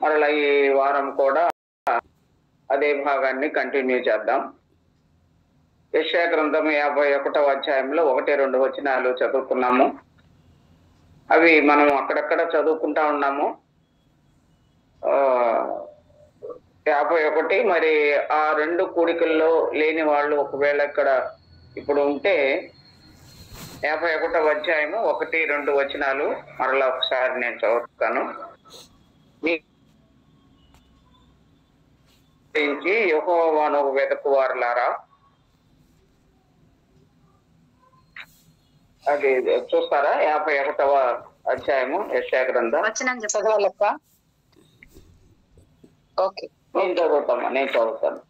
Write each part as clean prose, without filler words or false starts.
మరలా ఈ వారం కూడా అదే భాగాన్ని కంటిన్యూ చేద్దాం. యెషయా గ్రంథం 51వ అధ్యాయంలో 1-2 వచనాలు చదువుకున్నాము. అవి మనం అక్కడక్కడ చదువుకుంటా ఉన్నాము. 51 మరి ఆ 2 కూడికల్లో లేని వాళ్ళు ఒకవేళ ఇక్కడ ఇప్పుడు ఉంటే 51వ అధ్యాయము 1-2 వచనాలు మరలా ఒకసారి నేను చదువుతాను. యెహోవాను వెతుకువారులారా, అది చూస్తారా? 51వ అధ్యాయము యెషయా గ్రంథం చదవాలక్క. ఓకే, నేను చదువుతాను.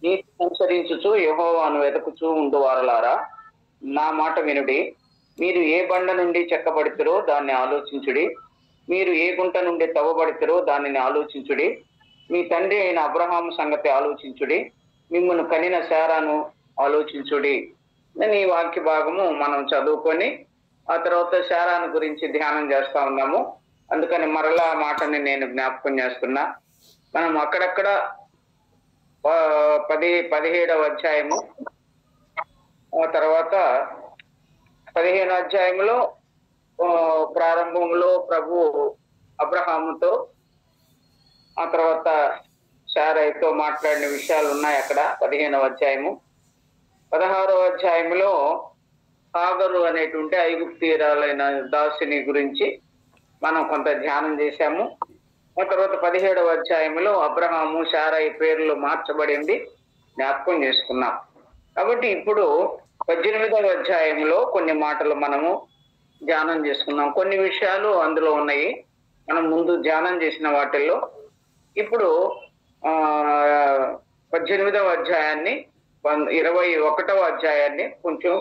నీతి అనుసరించుచు యెహోవాను వెతుకుచూ ఉండు వారలారా, నా మాట వినుడి. మీరు ఏ బండ నుండి చెక్కబడితిరో దాన్ని ఆలోచించుడి. మీరు ఏ గుంట నుండి తవ్వబడితిరో దానిని ఆలోచించుడి. మీ తండ్రి అయిన అబ్రహాము సంగతి ఆలోచించుడి. మిమ్మల్ని కనిన శారాను ఆలోచించుడి. ఈ వాక్య భాగము మనం చదువుకొని ఆ తర్వాత శారాను గురించి ధ్యానం చేస్తా ఉన్నాము. అందుకని మరలా మాటని నేను జ్ఞాపకం చేస్తున్నా. మనం అక్కడక్కడ 17వ అధ్యాయము, ఆ తర్వాత 15వ అధ్యాయంలో ప్రారంభంలో ప్రభు అబ్రహాముతో ఆ తర్వాత శారైతో మాట్లాడిన విషయాలు ఉన్నాయి అక్కడ 15వ అధ్యాయము. 16వ అధ్యాయంలో హాగరు అనేటువంటి ఐగుప్తీయురాలైన దాసిని గురించి మనం కొంత ధ్యానం చేశాము. ఆ తర్వాత 17వ అధ్యాయంలో అబ్రహాము శారై పేర్లు మార్చబడింది జ్ఞాపకం చేసుకున్నాం. కాబట్టి ఇప్పుడు 18వ అధ్యాయంలో కొన్ని మాటలు మనము ధ్యానం చేసుకున్నాం. కొన్ని విషయాలు అందులో ఉన్నాయి మనం ముందు ధ్యానం చేసిన వాటిల్లో. ఇప్పుడు 18వ అధ్యాయాన్ని 21వ అధ్యాయాన్ని కొంచెం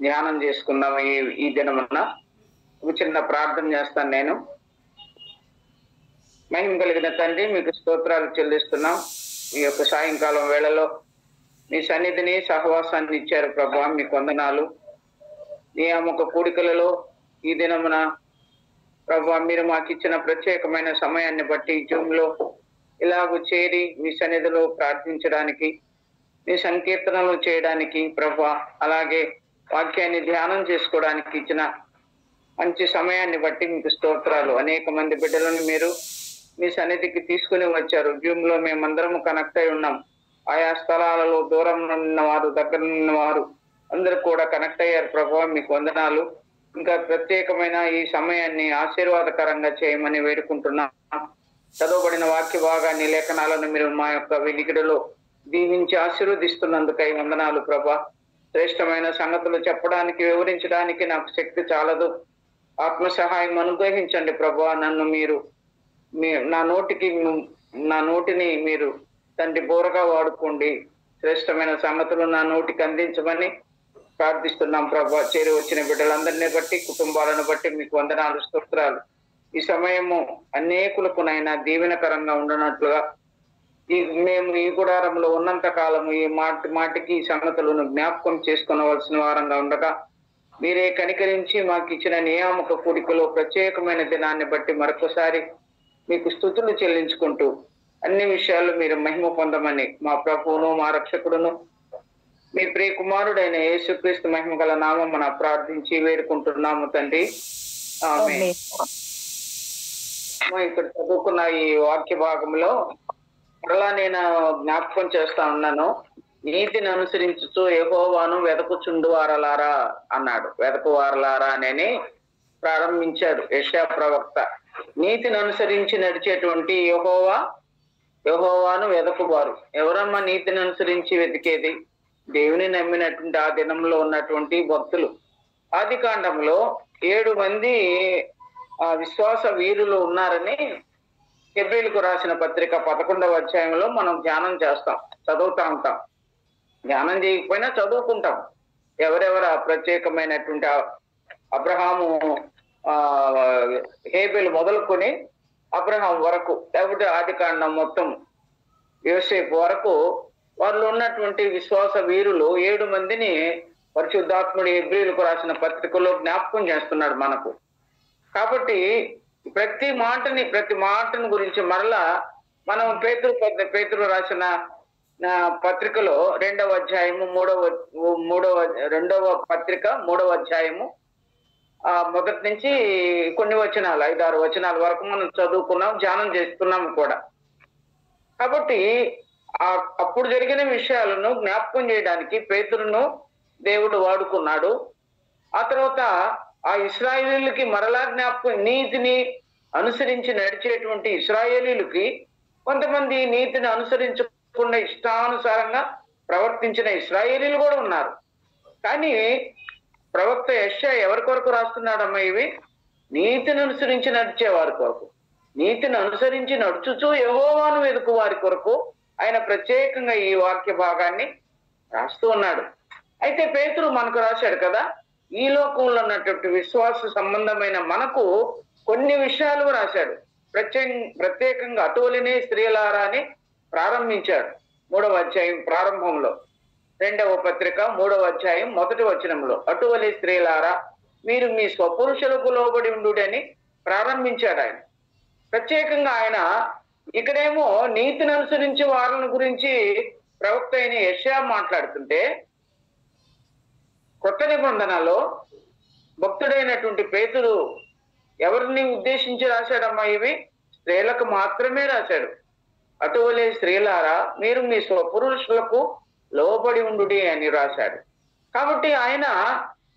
ధ్యానం చేసుకుందాం ఈ దినమున. ఒక చిన్న ప్రార్థన చేస్తాను నేను. మహిమ కలిగిన తండ్రి, మీకు స్తోత్రాలు చెల్లిస్తున్నాం. ఈ యొక్క సాయంకాలం వేళలో మీ సన్నిధిని సహవాసాన్ని ఇచ్చారు ప్రభా, మీకు వందనాలు. నియామక కూడికలలో ఈ దినమున ప్రభా మీరు మాకు ఇచ్చిన ప్రత్యేకమైన సమయాన్ని బట్టి జూమ్లో ఇలాగూ చేరి మీ సన్నిధిలో ప్రార్థించడానికి, మీ సంకీర్తనలు చేయడానికి ప్రభా, అలాగే వాక్యాన్ని ధ్యానం చేసుకోవడానికి ఇచ్చిన మంచి సమయాన్ని బట్టి మీకు స్తోత్రాలు. అనేక మంది బిడ్డలను మీరు మీ సన్నిధికి తీసుకుని వచ్చారు. జూమ్ లో మేమందరము కనెక్ట్ అయి ఉన్నాం. ఆయా స్థలాలలో దూరం ఉన్నవారు, దగ్గర ఉన్నవారు అందరూ కూడా కనెక్ట్ అయ్యారు ప్రభావ, మీకు వందనాలు. ఇంకా ప్రత్యేకమైన ఈ సమయాన్ని ఆశీర్వాదకరంగా చేయమని వేడుకుంటున్నాం. చదవబడిన వాక్య భాగాన్ని, లేఖనాలను మీరు మా యొక్క వినికిడిలో దీవించి ఆశీర్వదిస్తున్నందుకై వందనాలు ప్రభా. శ్రేష్టమైన సంగతులు చెప్పడానికి, వివరించడానికి నాకు శక్తి చాలదు. ఆత్మ సహాయం అనుగ్రహించండి ప్రభా. నన్ను మీరు నా నోటిని మీరు తండ్రి బోరగా వాడుకోండి. శ్రేష్టమైన సంగతులు నా నోటికి అందించమని ప్రార్థిస్తున్నాం ప్రభా. చేరి వచ్చిన బిడ్డలందరినీ బట్టి, కుటుంబాలను బట్టి మీకు వందనాలు, స్తోత్రాలు. ఈ సమయము అనేకులకు నైనా దీవెనకరంగా ఉండనట్లుగా మేము ఈ గుడారంలో ఉన్నంత కాలము ఈ మాటికి ఈ సంగతులను జ్ఞాపకం చేసుకునవలసిన వారంగా ఉండగా, మీరే కనికరించి మాకు ఇచ్చిన నియామక కూడికలో ప్రత్యేకమైన దినాన్ని బట్టి మరొకసారి మీకు స్తుతులు చెల్లించుకుంటూ అన్ని విషయాలు మీరు మహిమ పొందమని మా ప్రభువును, మా రక్షకుడును, మీ ప్రియ కుమారుడైన యేసుక్రీస్తు మహిమ గల నామమున ప్రార్థించి వేడుకుంటున్నాము తండ్రి, ఆమేన్. ఇక్కడ చదువుకున్న ఈ వాక్య భాగంలో మరలా నేను జ్ఞాపకం చేస్తా ఉన్నాను. నీతిని అనుసరించుచు యెహోవాను వెదకుచుండు వారలారా అన్నాడు. వెదకువారలారా అని ప్రారంభించాడు యెషయా ప్రవక్త. నీతిని అనుసరించి నడిచేటువంటి యెహోవాను వెదకువారు. ఎవరమ్మా నీతిని అనుసరించి వెతికేది? దేవుని నమ్మినటువంటి ఆ దినంలో ఉన్నటువంటి భక్తులు. ఆది కాండంలో 7 మంది విశ్వాస వీరులు ఉన్నారని హెబ్రీయులకు రాసిన పత్రిక 11వ అధ్యాయంలో మనం ధ్యానం చేస్తాం, చదువుతా ఉంటాం. ధ్యానం చేయకపోయినా చదువుకుంటాం. ఎవరెవరు ప్రత్యేకమైనటువంటి అబ్రహాము, హేబెలు మొదలుకొని అబ్రహాం వరకు, లేకపోతే ఆది కాండం మొత్తం యోసేపు వరకు వాళ్ళు ఉన్నటువంటి విశ్వాస వీరులు 7 మందిని పరిశుద్ధాత్ముడి హెబ్రీయులకు రాసిన పత్రికలో జ్ఞాపకం చేస్తున్నాడు మనకు. కాబట్టి ప్రతి మాటను గురించి మరలా మనం పేతురు రాసిన పత్రికలో 2వ అధ్యాయము 3వ అధ్యాయము మొదటి నుంచి కొన్ని వచనాలు 5-6 వచనాల వరకు మనం చదువుకున్నాం, ధ్యానం చేస్తున్నాం కూడా. కాబట్టి అప్పుడు జరిగిన విషయాలను జ్ఞాపకం చేయడానికి పేతురును దేవుడు వాడుకున్నాడు. ఆ తర్వాత ఆ ఇశ్రాయేలీయులకి మరలా జ్ఞాపకం, నీతిని అనుసరించి నడిచేటువంటి ఇశ్రాయేలీయులకి కొంతమంది నీతిని అనుసరించకుండా ఇష్టానుసారంగా ప్రవర్తించిన ఇశ్రాయేలీయులు కూడా ఉన్నారు. కానీ ప్రవక్త యెషయా ఎవరి కొరకు రాస్తున్నాడమ్మా ఇవి? నీతిని అనుసరించి నడిచే వారి కొరకు, నీతిని అనుసరించి నడుచుచూ యెహోవాను వెదుకు వారి కొరకు ఆయన ప్రత్యేకంగా ఈ వాక్య భాగాన్ని రాస్తూ ఉన్నాడు. అయితే పేతురు మనకు రాశాడు కదా, ఈ లోకంలో ఉన్నటువంటి విశ్వాస సంబంధమైన మనకు కొన్ని విషయాలు రాశాడు. ప్రత్యేకంగా అటువలనే స్త్రీలారా అని ప్రారంభించాడు 3వ అధ్యాయం ప్రారంభంలో. 2వ పత్రిక 3వ అధ్యాయం 1వ వచనంలో అటువలే స్త్రీలారా మీరు మీ స్వపురుషులకు లోబడి ఉండు అని ప్రారంభించాడు ఆయన. ప్రత్యేకంగా ఆయన ఇక్కడేమో నీతిని అనుసరించి వారిని గురించి ప్రవక్త అయిన యెషయా మాట్లాడుతుంటే, కొత్త నిబంధనలో భక్తుడైనటువంటి పేతురు ఎవరిని ఉద్దేశించి రాశాడమ్మా ఇవి? స్త్రీలకు మాత్రమే రాశాడు. అటువలే స్త్రీలారా మీరు మీ స్వపురుషులకు లోబడి ఉండు అని రాశాడు. కాబట్టి ఆయన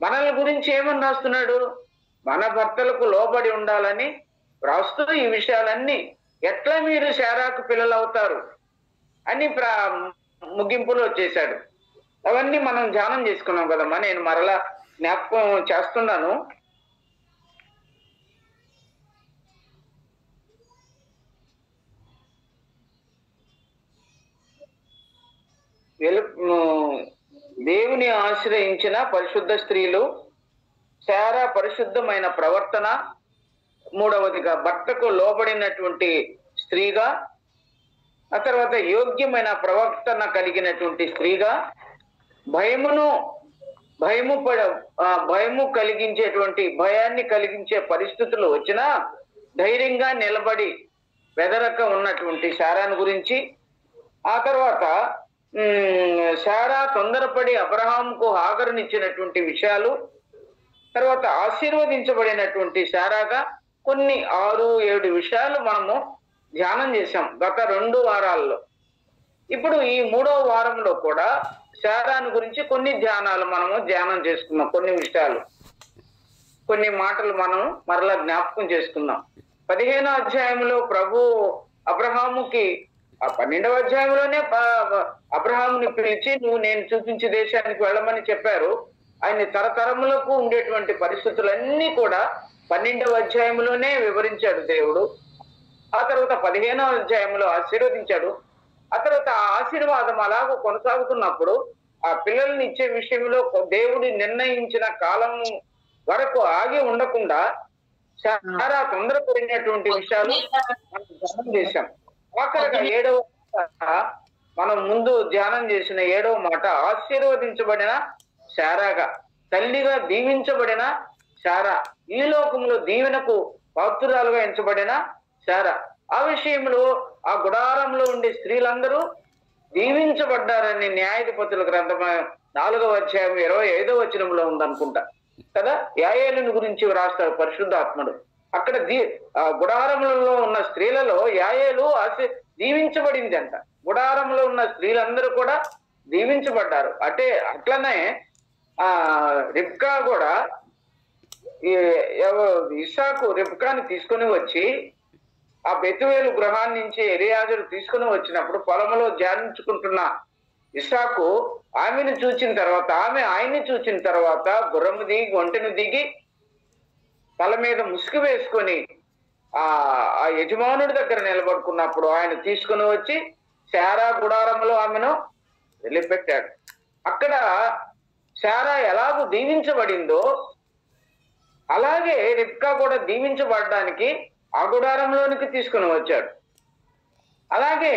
మనల గురించి ఏమని రాస్తున్నాడు? మన భర్తలకు లోబడి ఉండాలని రాస్తూ ఈ విషయాలన్నీ ఎట్లా మీరు శారాకు పిల్లలు అవుతారు అని ముగింపులో వచ్చేసాడు. అవన్నీ మనం ధ్యానం చేసుకున్నాం కదమ్మా. నేను మరలా జ్ఞాపకం చేస్తున్నాను. దేవుని ఆశ్రయించిన పరిశుద్ధ స్త్రీలు, శారా పరిశుద్ధమైన ప్రవర్తన, మూడవదిగా భర్తకు లోబడినటువంటి స్త్రీగా, ఆ తర్వాత యోగ్యమైన ప్రవర్తన కలిగినటువంటి స్త్రీగా, భయము కలిగించేటువంటి, భయాన్ని కలిగించే పరిస్థితులు వచ్చినా ధైర్యంగా నిలబడి బెదరక ఉన్నటువంటి శారాను గురించి, ఆ తర్వాత శారా తొందరపడి అబ్రహాముకు హాగరునిచ్చినటువంటి విషయాలు, తర్వాత ఆశీర్వదించబడినటువంటి శారాగా కొన్ని 6-7 విషయాలు మనము ధ్యానం చేశాం గత 2 వారాల్లో. ఇప్పుడు ఈ 3వ వారంలో కూడా శారాను గురించి కొన్ని ధ్యానాలు మనము ధ్యానం చేసుకున్నాం. కొన్ని విషయాలు, కొన్ని మాటలు మనం మరలా జ్ఞాపకం చేసుకున్నాం. 15వ అధ్యాయంలో ప్రభు అబ్రహాముకి, ఆ 12వ అధ్యాయంలోనే అబ్రహాముని పిలిచి నువ్వు నేను చూపించే దేశానికి వెళ్ళమని చెప్పారు. ఆయన తరతరములకు ఉండేటువంటి పరిస్థితులన్నీ కూడా 12వ అధ్యాయంలోనే వివరించాడు దేవుడు. ఆ తర్వాత 15వ అధ్యాయంలో ఆశీర్వదించాడు. ఆ తర్వాత ఆ ఆశీర్వాదం అలాగ కొనసాగుతున్నప్పుడు ఆ పిల్లల్ని ఇచ్చే విషయంలో దేవుడి నిర్ణయించిన కాలం వరకు ఆగి ఉండకుండా చాలా తొందరపడినటువంటి విషయాలు మనం ధ్యానం చేశాం. ఆఖరిగా 7వ మనం ముందు ధ్యానం చేసిన 7వ మాట, ఆశీర్వదించబడిన శారాగా, తల్లిగా దీవించబడిన శారా, ఈ లోకంలో దీవెనకు పాత్రురాలుగా ఎంచబడిన శారా. ఆ విషయంలో ఆ గుడారంలో ఉండే స్త్రీలందరూ దీవించబడ్డారని న్యాయాధిపతుల గ్రంథం 4వ అధ్యాయం 25వ వచనంలో ఉందనుకుంటా కదా. యాయేలుని గురించి రాస్తాడు పరిశుద్ధాత్ముడు. అక్కడ గుడారములలో ఉన్న స్త్రీలలో యాయేలు దీవించబడింది అంట. గుడారంలో ఉన్న స్త్రీలందరూ కూడా దీవించబడ్డారు. అట్లనే రిబ్కా కూడా, ఇస్సాకు రిబ్కాని తీసుకుని వచ్చి ఆ బెతువేలు గృహాన్ని నుంచి ఎలియాజరు తీసుకుని వచ్చినప్పుడు పొలంలో ధ్యానించుకుంటున్న ఇస్సాకు ఆమెను చూచిన తర్వాత, ఆమె ఆయన్ని చూచిన తర్వాత గుర్రము దిగి ఒంటెను దిగి తల మీద ముసుగు వేసుకొని ఆ యజమానుడి దగ్గర నిలబడుకున్నప్పుడు ఆయన తీసుకుని వచ్చి శారా గుడారంలో ఆమెను వెళ్ళిపెట్టాడు. అక్కడ శారా ఎలాగూ దీవించబడిందో అలాగే రిబ్కా కూడా దీవించబడడానికి ఆ గుడారంలోనికి తీసుకుని వచ్చాడు. అలాగే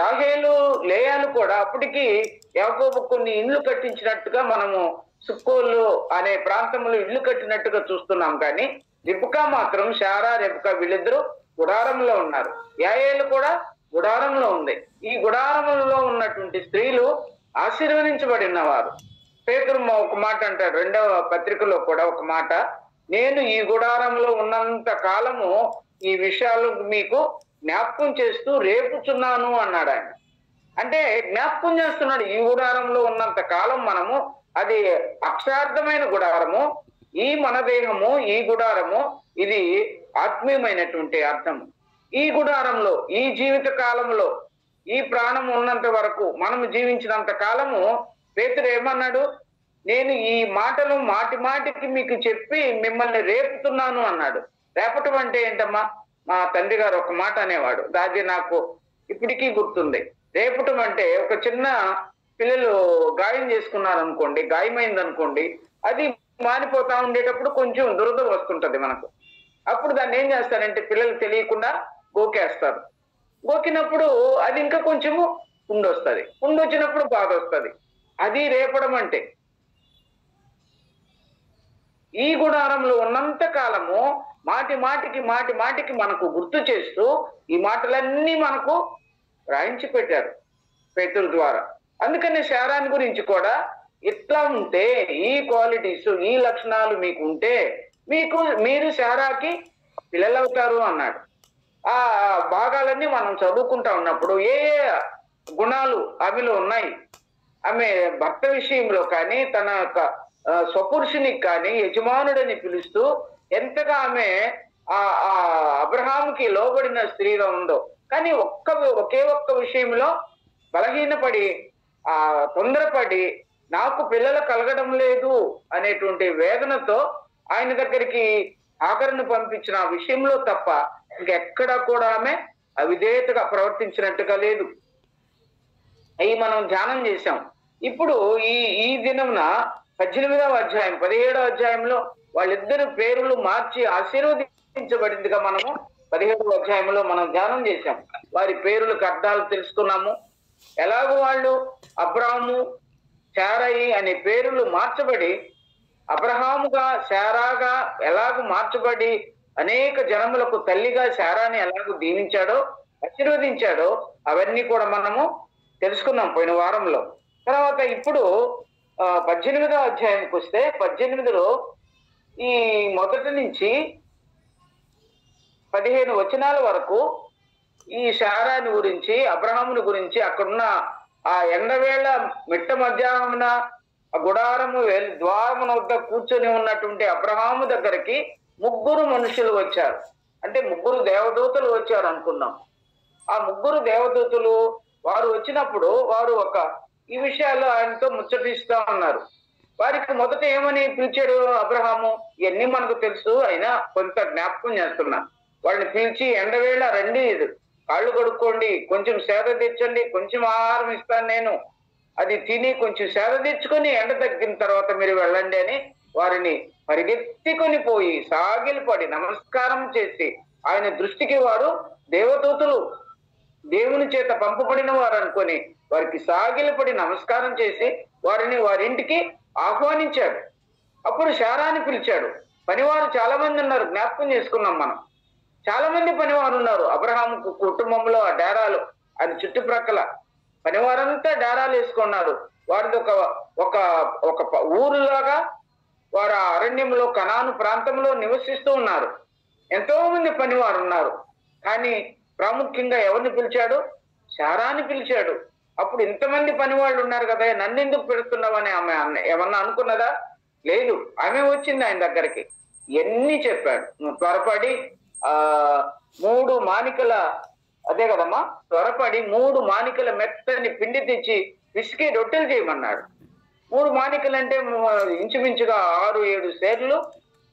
రాహేలు లేయాలు కూడా అప్పటికి యాకోబు కొన్ని ఇండ్లు కట్టించినట్టుగా మనము సుక్కోలు అనే ప్రాంతంలో ఇల్లు కట్టినట్టుగా చూస్తున్నాం. కానీ రిబ్కా మాత్రం, శారా రిబ్కా వీళ్ళిద్దరూ గుడారంలో ఉన్నారు. యాయేలు కూడా గుడారంలో ఉంది. ఈ గుడారంలో ఉన్నటువంటి స్త్రీలు ఆశీర్వదించబడిన వారు. పేతురు ఒక మాట అంటాడు, రెండవ పత్రికలో కూడా ఒక మాట, నేను ఈ గుడారంలో ఉన్నంత కాలము ఈ విషయాలు మీకు జ్ఞాపకం చేస్తూ రేపుచున్నాను అన్నాడు ఆయన. అంటే జ్ఞాపకం చేస్తున్నాడు, ఈ గుడారంలో ఉన్నంత కాలం మనము, అది అక్షరార్థమైన గుడారము, ఈ మన దేహము, ఈ గుడారము, ఇది ఆత్మీయమైనటువంటి అర్థము. ఈ గుడారంలో, ఈ జీవిత కాలంలో, ఈ ప్రాణం ఉన్నంత వరకు, మనము జీవించినంత కాలము, పేతురు ఏమన్నాడు, నేను ఈ మాటలు మాటి మాటికి మీకు చెప్పి మిమ్మల్ని రేపుతున్నాను అన్నాడు. రేపటం అంటే ఏంటమ్మా? మా తండ్రి గారు ఒక మాట అనేవాడు, అది నాకు ఇప్పటికీ గుర్తుంది. రేపటం అంటే, ఒక చిన్న పిల్లలు గాయం చేసుకున్నారు అనుకోండి, గాయమైంది అనుకోండి, అది మారిపోతా ఉండేటప్పుడు కొంచెం దురద వస్తుంటది మనకు. అప్పుడు దాన్ని ఏం చేస్తారంటే పిల్లలు తెలియకుండా గోకేస్తారు. గోకినప్పుడు అది ఇంకా కొంచెము పుండొస్తుంది, పుండొచ్చినప్పుడు బాధ వస్తుంది. అది రేపడం అంటే. ఈ గుడారంలో ఉన్నంత కాలము మాటి మాటికి మనకు గుర్తు చేస్తూ ఈ మాటలన్నీ మనకు రాయించి పెట్టారు పేతురు ద్వారా. అందుకని శారాన్ని గురించి కూడా, ఇట్లా ఉంటే, ఈ క్వాలిటీస్, ఈ లక్షణాలు మీకు ఉంటే మీరు శారాకి పిల్లలవుతారు అన్నాడు. ఆ భాగాలన్నీ మనం చదువుకుంటా ఉన్నప్పుడు ఏ గుణాలు ఆమెలో ఉన్నాయి, ఆమె భర్త విషయంలో కానీ, తన యొక్క స్వపురుషునికి కానీ యజమానుడని పిలుస్తూ ఎంతగా ఆమె ఆ అబ్రహాముకి లోబడిన స్త్రీగా ఉందో. కానీ ఒకే ఒక్క విషయంలో బలహీనపడి, తొందరపడి, నాకు పిల్లలు కలగడం లేదు అనేటువంటి వేదనతో ఆయన దగ్గరికి ఆఖరిని పంపించిన ఆ విషయంలో తప్ప ఇంకెక్కడా కూడా ఆమె అవిధేయతగా ప్రవర్తించినట్టుగా లేదు. అవి మనం ధ్యానం చేశాం. ఇప్పుడు ఈ దినమున 18వ అధ్యాయం 17వ అధ్యాయంలో వాళ్ళిద్దరు పేర్లు మార్చి ఆశీర్వదించబడిందిగా మనము 17వ అధ్యాయంలో మనం ధ్యానం చేశాం. వారి పేర్లకు అర్థాలు తెలుసుకున్నాము. ఎలాగో వాళ్ళు అబ్రాహాము, శారయి అనే పేర్లు మార్చబడి అబ్రహాముగా, శారాగా ఎలాగూ మార్చబడి అనేక జనములకు తల్లిగా శారాని ఎలాగూ దీవించాడో, ఆశీర్వదించాడో అవన్నీ కూడా మనము తెలుసుకున్నాం పోయిన వారంలో. తర్వాత ఇప్పుడు 18వ అధ్యాయానికి వస్తే 18లో ఈ మొదటి నుంచి 15 వచనాల వరకు ఈ శారాని గురించి, అబ్రహాముని గురించి, అక్కడున్న ఆ ఎండవేళ మిట్ట మధ్యాహ్నమున ఆ గుడారము ద్వారమున వద్ద కూర్చొని ఉన్నటువంటి అబ్రహాము దగ్గరికి 3 మనుషులు వచ్చారు. అంటే 3 దేవదూతలు వచ్చారు అనుకుందాం. ఆ 3 దేవదూతలు వారు వచ్చినప్పుడు వారు ఈ విషయాల్లో ఆయనతో ముచ్చటిస్తా ఉన్నారు. వారికి మొదట ఏమని పిలిచాడు అబ్రహాము, ఇవన్నీ మనకు తెలుసు, అయినా కొంత జ్ఞాపకం చేస్తున్నా. వాళ్ళని పిలిచి, ఎండవేళ రండి, కాళ్ళు కడుక్కోండి, కొంచెం సేద తెచ్చండి, కొంచెం ఆహారం ఇస్తాను నేను, అది తిని కొంచెం సేద తెచ్చుకొని ఎండ తగ్గిన తర్వాత మీరు వెళ్ళండి అని వారిని పరిగెత్తుకొని పోయి సాగిలపడి నమస్కారం చేసి, ఆయన దృష్టికి వారు దేవదూతలు, దేవుని చేత పంపబడిన వారు అనుకొని వారికి సాగిలపడి నమస్కారం చేసి వారిని వారింటికి ఆహ్వానించాడు. అప్పుడు శారాని పిలిచాడు. పనివారు చాలా మంది ఉన్నారు, జ్ఞాపకం చేసుకున్నాం మనం. చాలా మంది పనివారు ఉన్నారు అబ్రహాము కుటుంబంలో. ఆ డేరాలు, అది చుట్టుప్రక్కల పనివారంతా డేరాలు వేసుకున్నారు. వారిది ఒక ఊరులాగా వారు ఆ అరణ్యంలో, కనాను ప్రాంతంలో నివసిస్తూ ఉన్నారు. ఎంతో మంది పనివారు ఉన్నారు. కానీ ప్రాముఖ్యంగా ఎవరిని పిలిచాడు? శారాని పిలిచాడు. అప్పుడు ఇంతమంది పనివాళ్ళు ఉన్నారు కదా, నన్ను ఎందుకు పెడుతున్నావని ఆమె ఏమన్నా అనుకున్నదా? లేదు, ఆమె వచ్చింది ఆయన దగ్గరికి, ఎన్ని చెప్పాడు. త్వరపడి 3 మానికల, అదే కదమ్మా, త్వరపడి 3 మానికల మెత్తని పిండి తెచ్చి పిసికి రొట్టెలు చేయమన్నాడు. 3 మానికలు అంటే ఇంచుమించుగా 6-7 సేర్లు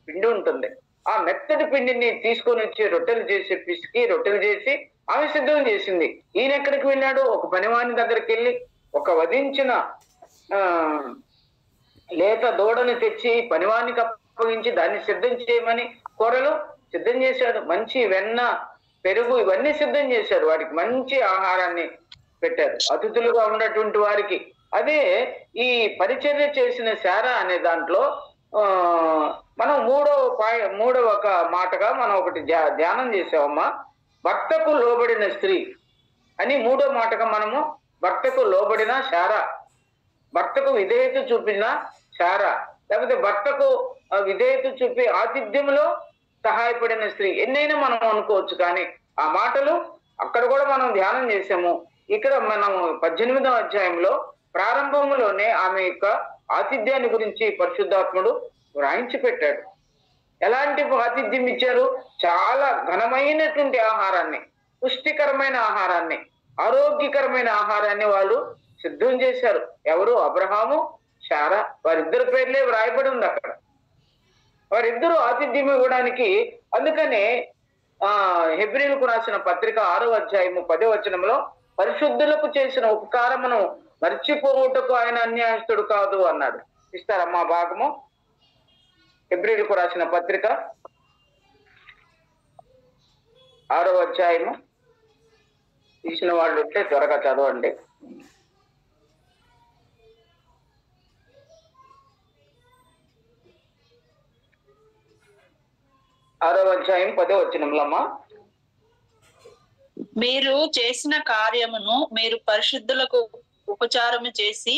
పిండి ఉంటుంది. ఆ మెత్తటి పిండిని తీసుకొని వచ్చి రొట్టెలు చేసి, పిసికి రొట్టెలు చేసి ఆమె సిద్ధం చేసింది. ఈయన ఎక్కడికి వెళ్ళాడు? ఒక పనివాని దగ్గరికి వెళ్ళి ఒక వధించిన లేత దూడని తెచ్చి పనివానికి అప్పగించి దాన్ని సిద్ధం చేయమని కూరలు సిద్ధం చేశాడు. మంచి వెన్న, పెరుగు ఇవన్నీ సిద్ధం చేశారు. వాటికి మంచి ఆహారాన్ని పెట్టారు అతిథులుగా ఉన్నటువంటి వారికి. అదే ఈ పరిచర్య చేసిన శారా అనే దాంట్లో మనం మూడవ ఒక మాటగా మనం ఒకటి ధ్యానం చేసామమ్మా. భర్తకు లోబడిన స్త్రీ అని మూడో మాటగా మనము భర్తకు లోబడిన శారా, భర్తకు విధేయత చూపిన శారా, లేకపోతే భర్తకు విధేయత చూపి ఆతిథ్యంలో సహాయపడిన స్త్రీ, ఎన్నైనా మనం అనుకోవచ్చు. కానీ ఆ మాటలు అక్కడ కూడా మనం ధ్యానం చేసాము. ఇక్కడ మనం 18వ అధ్యాయంలో ప్రారంభంలోనే ఆమె యొక్క ఆతిథ్యాన్ని గురించి పరిశుద్ధాత్ముడు వ్రాయించి పెట్టాడు. ఎలాంటి ఆతిథ్యం ఇచ్చారు? చాలా ఘనమైనటువంటి ఆహారాన్ని, పుష్టికరమైన ఆహారాన్ని, ఆరోగ్యకరమైన ఆహారాన్ని వాళ్ళు సిద్ధం చేశారు. ఎవరు? అబ్రహాము, శారా. వారిద్దరి పేర్లే వ్రాయబడి ఉంది అక్కడ. వారిద్దరూ ఆతిథ్యం ఇవ్వడానికి. అందుకనే హెబ్రీలకు రాసిన పత్రిక 6వ అధ్యాయము 10వ వచనంలో పరిశుద్ధులకు చేసిన ఉపకారమును మర్చిపోవుటకు ఆయన అన్యాయస్తుడు కాదు అన్నాడు. ఇస్తారమ్మా భాగము? హెబ్రీలకు రాసిన పత్రిక 6వ అధ్యాయము. తీసిన వాళ్ళు ఉంటే త్వరగా చదవండి. 6వ అధ్యాయం 10వ వచనంలో అమ్మా, మీరు చేసిన కార్యమును మీరు పరిశుద్ధులకు ఉపచారము చేసి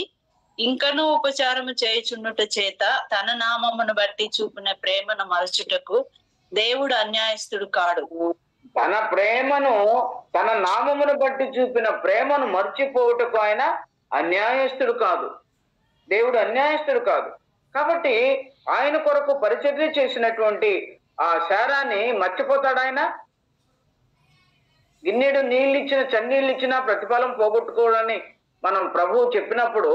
ఇంకనూ ఉపచారము చేయుచున్నుట చేత తన నామమును బట్టి చూపిన ప్రేమను మరచుటకు దేవుడు అన్యాయస్తుడు కాడు. తన ప్రేమను, తన నామమును బట్టి చూపిన ప్రేమను మర్చిపోవుటకు ఆయన అన్యాయస్తుడు కాదు. దేవుడు అన్యాయస్తుడు కాదు. కాబట్టి ఆయన కొరకు పరిచర్య చేసినటువంటి ఆ శారాన్ని మర్చిపోతాడు ఆయన? గిన్నెడు నీళ్ళు ఇచ్చిన, చన్నీళ్ళు ఇచ్చినా ప్రతిఫలం పోగొట్టుకోవాలని మనం ప్రభువు చెప్పినప్పుడు,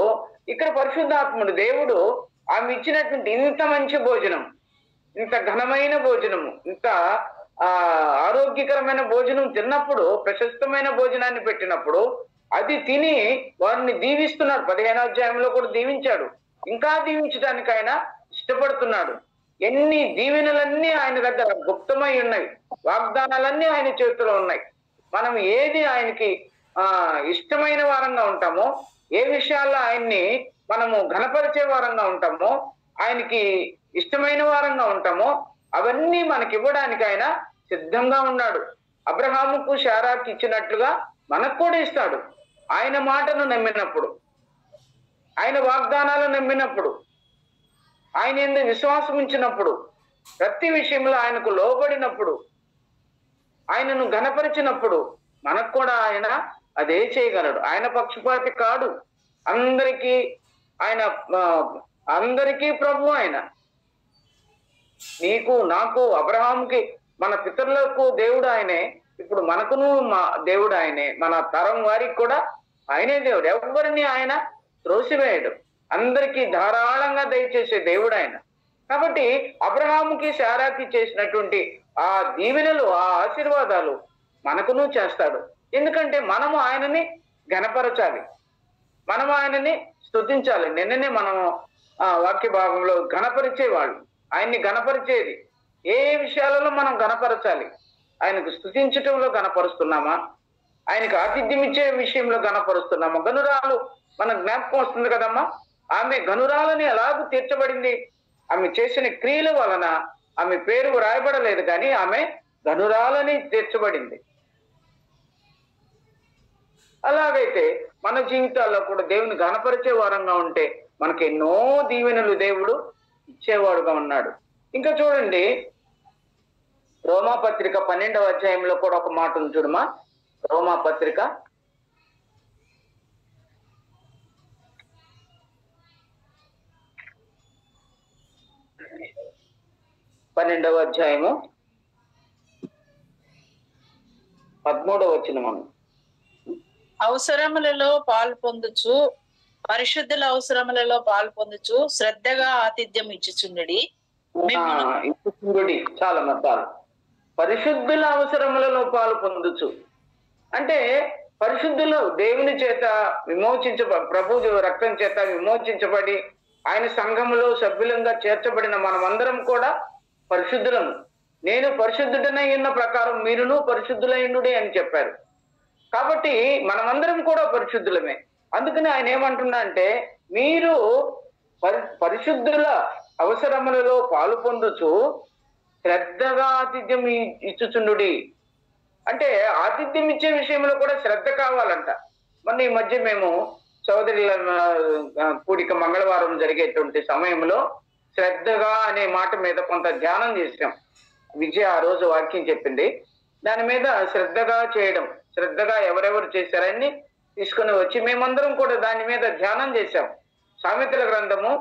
ఇక్కడ పరిశుద్ధాత్ముడు దేవుడు ఆమె ఇచ్చినటువంటి ఇంత మంచి భోజనం, ఇంత ఘనమైన భోజనము, ఇంత ఆరోగ్యకరమైన భోజనం తిన్నప్పుడు, ప్రశస్తమైన భోజనాన్ని పెట్టినప్పుడు అది తిని వారిని దీవిస్తున్నాడు. 15వ అధ్యాయంలో కూడా దీవించాడు. ఇంకా దీవించడానికి ఆయన ఇష్టపడుతున్నాడు. ఎన్ని దీవెనలన్నీ ఆయన దగ్గర గుప్తమై ఉన్నాయి. వాగ్దానాలన్నీ ఆయన చేతిలో ఉన్నాయి. మనం ఏది ఆయనకి ఇష్టమైన వారంగా ఉంటామో, ఏ విషయాల్లో ఆయన్ని మనము ఘనపరిచే వారంగా ఉంటామో, ఆయనకి ఇష్టమైన వారంగా ఉంటామో, అవన్నీ మనకి ఇవ్వడానికి ఆయన సిద్ధంగా ఉన్నాడు. అబ్రహాముకు శారాకి ఇచ్చినట్లుగా మనకు కూడా ఇస్తాడు. ఆయన మాటను నమ్మినప్పుడు, ఆయన వాగ్దానాలు నమ్మినప్పుడు, ఆయన యందు విశ్వాసం ఉంచినప్పుడు, ప్రతి విషయంలో ఆయనకు లోబడినప్పుడు, ఆయనను ఘనపరిచినప్పుడు మనకు కూడా ఆయన అదే చేయగలడు. ఆయన పక్షపాతి కాడు. అందరికీ ఆయన, అందరికీ ప్రభు ఆయన. నీకు, నాకు, అబ్రహాముకి, మన పితరులకు దేవుడు ఆయనే. ఇప్పుడు మనకును మా దేవుడు ఆయనే. మన తరం వారికి కూడా ఆయనే దేవుడు. ఎవరిని ఆయన త్రోసివేయడు. అందరికీ ధారాళంగా దయచేసే దేవుడు ఆయన. కాబట్టి అబ్రహాముకి, శారాకి చేసినటువంటి ఆ దీవెనలు, ఆ ఆశీర్వాదాలు మనకును చేస్తాడు. ఎందుకంటే మనము ఆయనని ఘనపరచాలి, మనము ఆయనని స్తుతించాలి. నిన్ననే మనం వాక్య భాగంలో ఘనపరిచేవాళ్ళు, ఆయన్ని ఘనపరిచేది ఏ విషయాలలో మనం ఘనపరచాలి? ఆయనకు స్తుతించటంలో ఘనపరుస్తున్నామా? ఆయనకు ఆతిథ్యం ఇచ్చే విషయంలో ఘనపరుస్తున్నామా? గనురాలు మన జ్ఞాపకం వస్తుంది కదమ్మా. ఆమె గనురాలని ఎలాగూ తీర్చబడింది? ఆమె చేసిన క్రియల వలన ఆమె పేరు రాయబడలేదు, కానీ ఆమె గనురాలని తీర్చబడింది. అలాగైతే మన జీవితాల్లో కూడా దేవుని ఘనపరిచే వారంగా ఉంటే మనకి ఎన్నో దీవెనలు దేవుడు ఇచ్చేవాడుగా ఉన్నాడు. ఇంకా చూడండి, రోమాపత్రిక 12వ అధ్యాయంలో కూడా ఒక మాట ఉంది చూడమా. రోమాపత్రిక 12వ అధ్యాయము 13వ వచనం. అవసరములలో పాలు పొందుచు, పరిశుద్ధుల అవసరములలో పాలు పొందుచు శ్రద్ధగా ఆతిథ్యం ఇచ్చుచుండుడి. చాలా మతాలు పరిశుద్ధుల అవసరములలో పాలు పొందుచు అంటే, పరిశుద్ధులు దేవుని చేత ప్రభు రక్తం చేత విమోచించబడి ఆయన సంఘములో సభ్యులంగా చేర్చబడిన మనమందరం కూడా పరిశుద్ధులము. నేను పరిశుద్ధుడనై ఉన్న ప్రకారం మీరును పరిశుద్ధులైండుడే అని చెప్పారు. కాబట్టి మనమందరం కూడా పరిశుద్ధులమే. అందుకని ఆయన ఏమంటున్నా అంటే, మీరు పరిశుద్ధుల అవసరములలో పాలు పొందుచు శ్రద్ధగా ఆతిథ్యం ఇచ్చుచుండుడి. అంటే ఆతిథ్యం ఇచ్చే విషయంలో కూడా శ్రద్ధ కావాలంట. మొన్న ఈ మధ్య మేము సోదరుల కూడిక మంగళవారం జరిగేటువంటి సమయంలో శ్రద్ధగా అనే మాట మీద కొంత ధ్యానం చేసాం. విజయ ఆ రోజు వాక్యం చెప్పింది. దాని మీద శ్రద్ధగా చేయడం, శ్రద్ధగా ఎవరెవరు చేశారని తీసుకుని వచ్చి మేమందరం కూడా దాని మీద ధ్యానం చేశాం. సామెతల గ్రంథము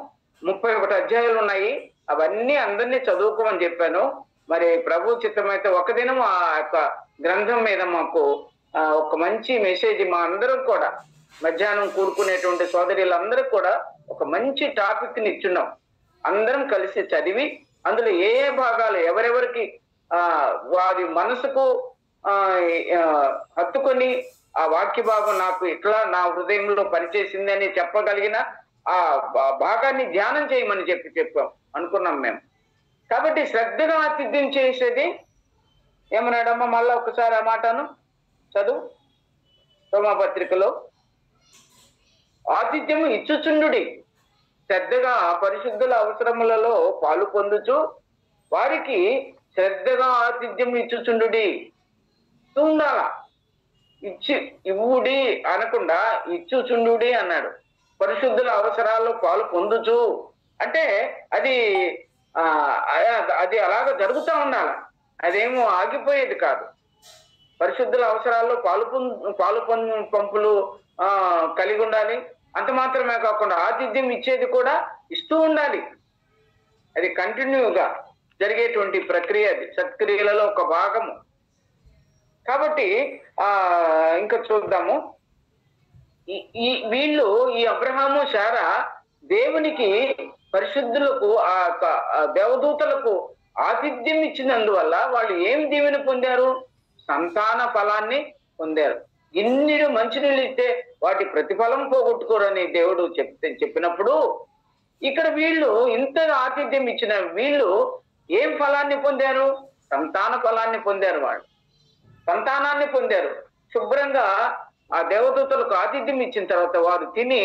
31 అధ్యాయాలు ఉన్నాయి. అవన్నీ అందరినీ చదువుకోమని చెప్పాను. మరి ప్రభు చిత్తమైతే ఒక దినం ఆ యొక్క గ్రంథం మీద మాకు ఒక మంచి మెసేజ్ మా అందరం కూడా మధ్యాహ్నం కూడుకునేటువంటి సోదరులందరూ కూడా ఒక మంచి టాపిక్ ని ఇచ్చున్నాం. అందరం కలిసి చదివి అందులో ఏ ఏ భాగాలు ఎవరెవరికి వారి మనసుకు హత్తుకొని ఆ వాక్య భాగం నాకు ఇట్లా నా హృదయంలో పనిచేసింది అని చెప్పగలిగిన ఆ భాగాన్ని ధ్యానం చేయమని చెప్పాం అనుకున్నాం మేము. కాబట్టి శ్రద్ధగా ఆతిథ్యం చేసేది ఏమన్నాడమ్మా? మళ్ళా ఒకసారి ఆ మాటను చదువు. రోమాపత్రికలో ఆతిథ్యము ఇచ్చుచుండుడి, శ్రద్ధగా పరిశుద్ధుల అవసరములలో పాలు పొందుచు వారికి శ్రద్ధగా ఆతిథ్యం ఇచ్చుచుండుడి. ఉండాల, ఇవ్వుడి అనకుండా ఇచ్చుచుండుడి అన్నాడు. పరిశుద్ధుల అవసరాల్లో పాలు పొందుచు అంటే అది అలాగ జరుగుతూ ఉండాలి. అదేమో ఆగిపోయేది కాదు. పరిశుద్ధుల అవసరాల్లో పాలు పంపులు కలిగి ఉండాలి. అంత మాత్రమే కాకుండా ఆతిథ్యం ఇచ్చేది కూడా ఇస్తూ ఉండాలి. అది కంటిన్యూగా జరిగేటువంటి ప్రక్రియ, అది సత్క్రియలలో ఒక భాగము. కాబట్టి ఇంకా చూద్దాము. వీళ్ళు ఈ అబ్రహాము శారా దేవునికి పరిశుద్ధులకు ఆ దేవదూతలకు ఆతిథ్యం ఇచ్చినందువల్ల వాళ్ళు ఏం దీవెన పొందారు? సంతాన ఫలాన్ని పొందారు. ఇన్నిడు మంచినీళ్ళు ఇస్తే వాటి ప్రతిఫలం పోగొట్టుకోరని దేవుడు చెప్పినప్పుడు ఇక్కడ వీళ్ళు ఇంత ఆతిథ్యం ఇచ్చిన వీళ్ళు ఏం ఫలాన్ని పొందారు? సంతాన ఫలాన్ని పొందారు. వాళ్ళు సంతానాన్ని పొందారు. శుభ్రంగా ఆ దేవదూతలకు ఆతిథ్యం ఇచ్చిన తర్వాత వారు తిని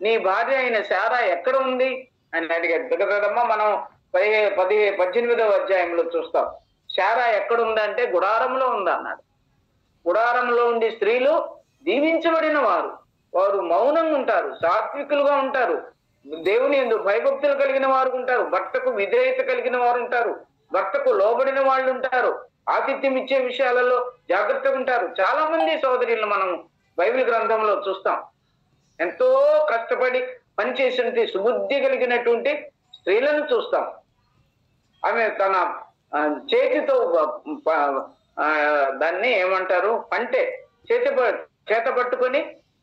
నీ భార్య అయిన శారా ఎక్కడ ఉంది అని అడిగారు కదమ్మా. మనం 18వ అధ్యాయంలో చూస్తాం. శారా ఎక్కడుందంటే గుడారంలో ఉందా అన్నాడు. గుడారంలో ఉండి స్త్రీలు దీవించబడిన వారు, వారు మౌనంగా ఉంటారు, సాత్వికులుగా ఉంటారు, దేవుని యందు భయభక్తులు కలిగిన వారు ఉంటారు, భర్తకు విధేయత కలిగిన వారు ఉంటారు, భర్తకు లోబడిన వాళ్ళు ఉంటారు, ఆతిథ్యం ఇచ్చే విషయాలలో జాగ్రత్తగా ఉంటారు. చాలా మంది సోదరులను మనం బైబిల్ గ్రంథంలో చూస్తాం. ఎంతో కష్టపడి పనిచేసినటువంటి సుబుద్ధి కలిగినటువంటి స్త్రీలను చూస్తాం. ఆమె తన చేతితో దాన్ని ఏమంటారు, పంటే చేత పట్టుకొని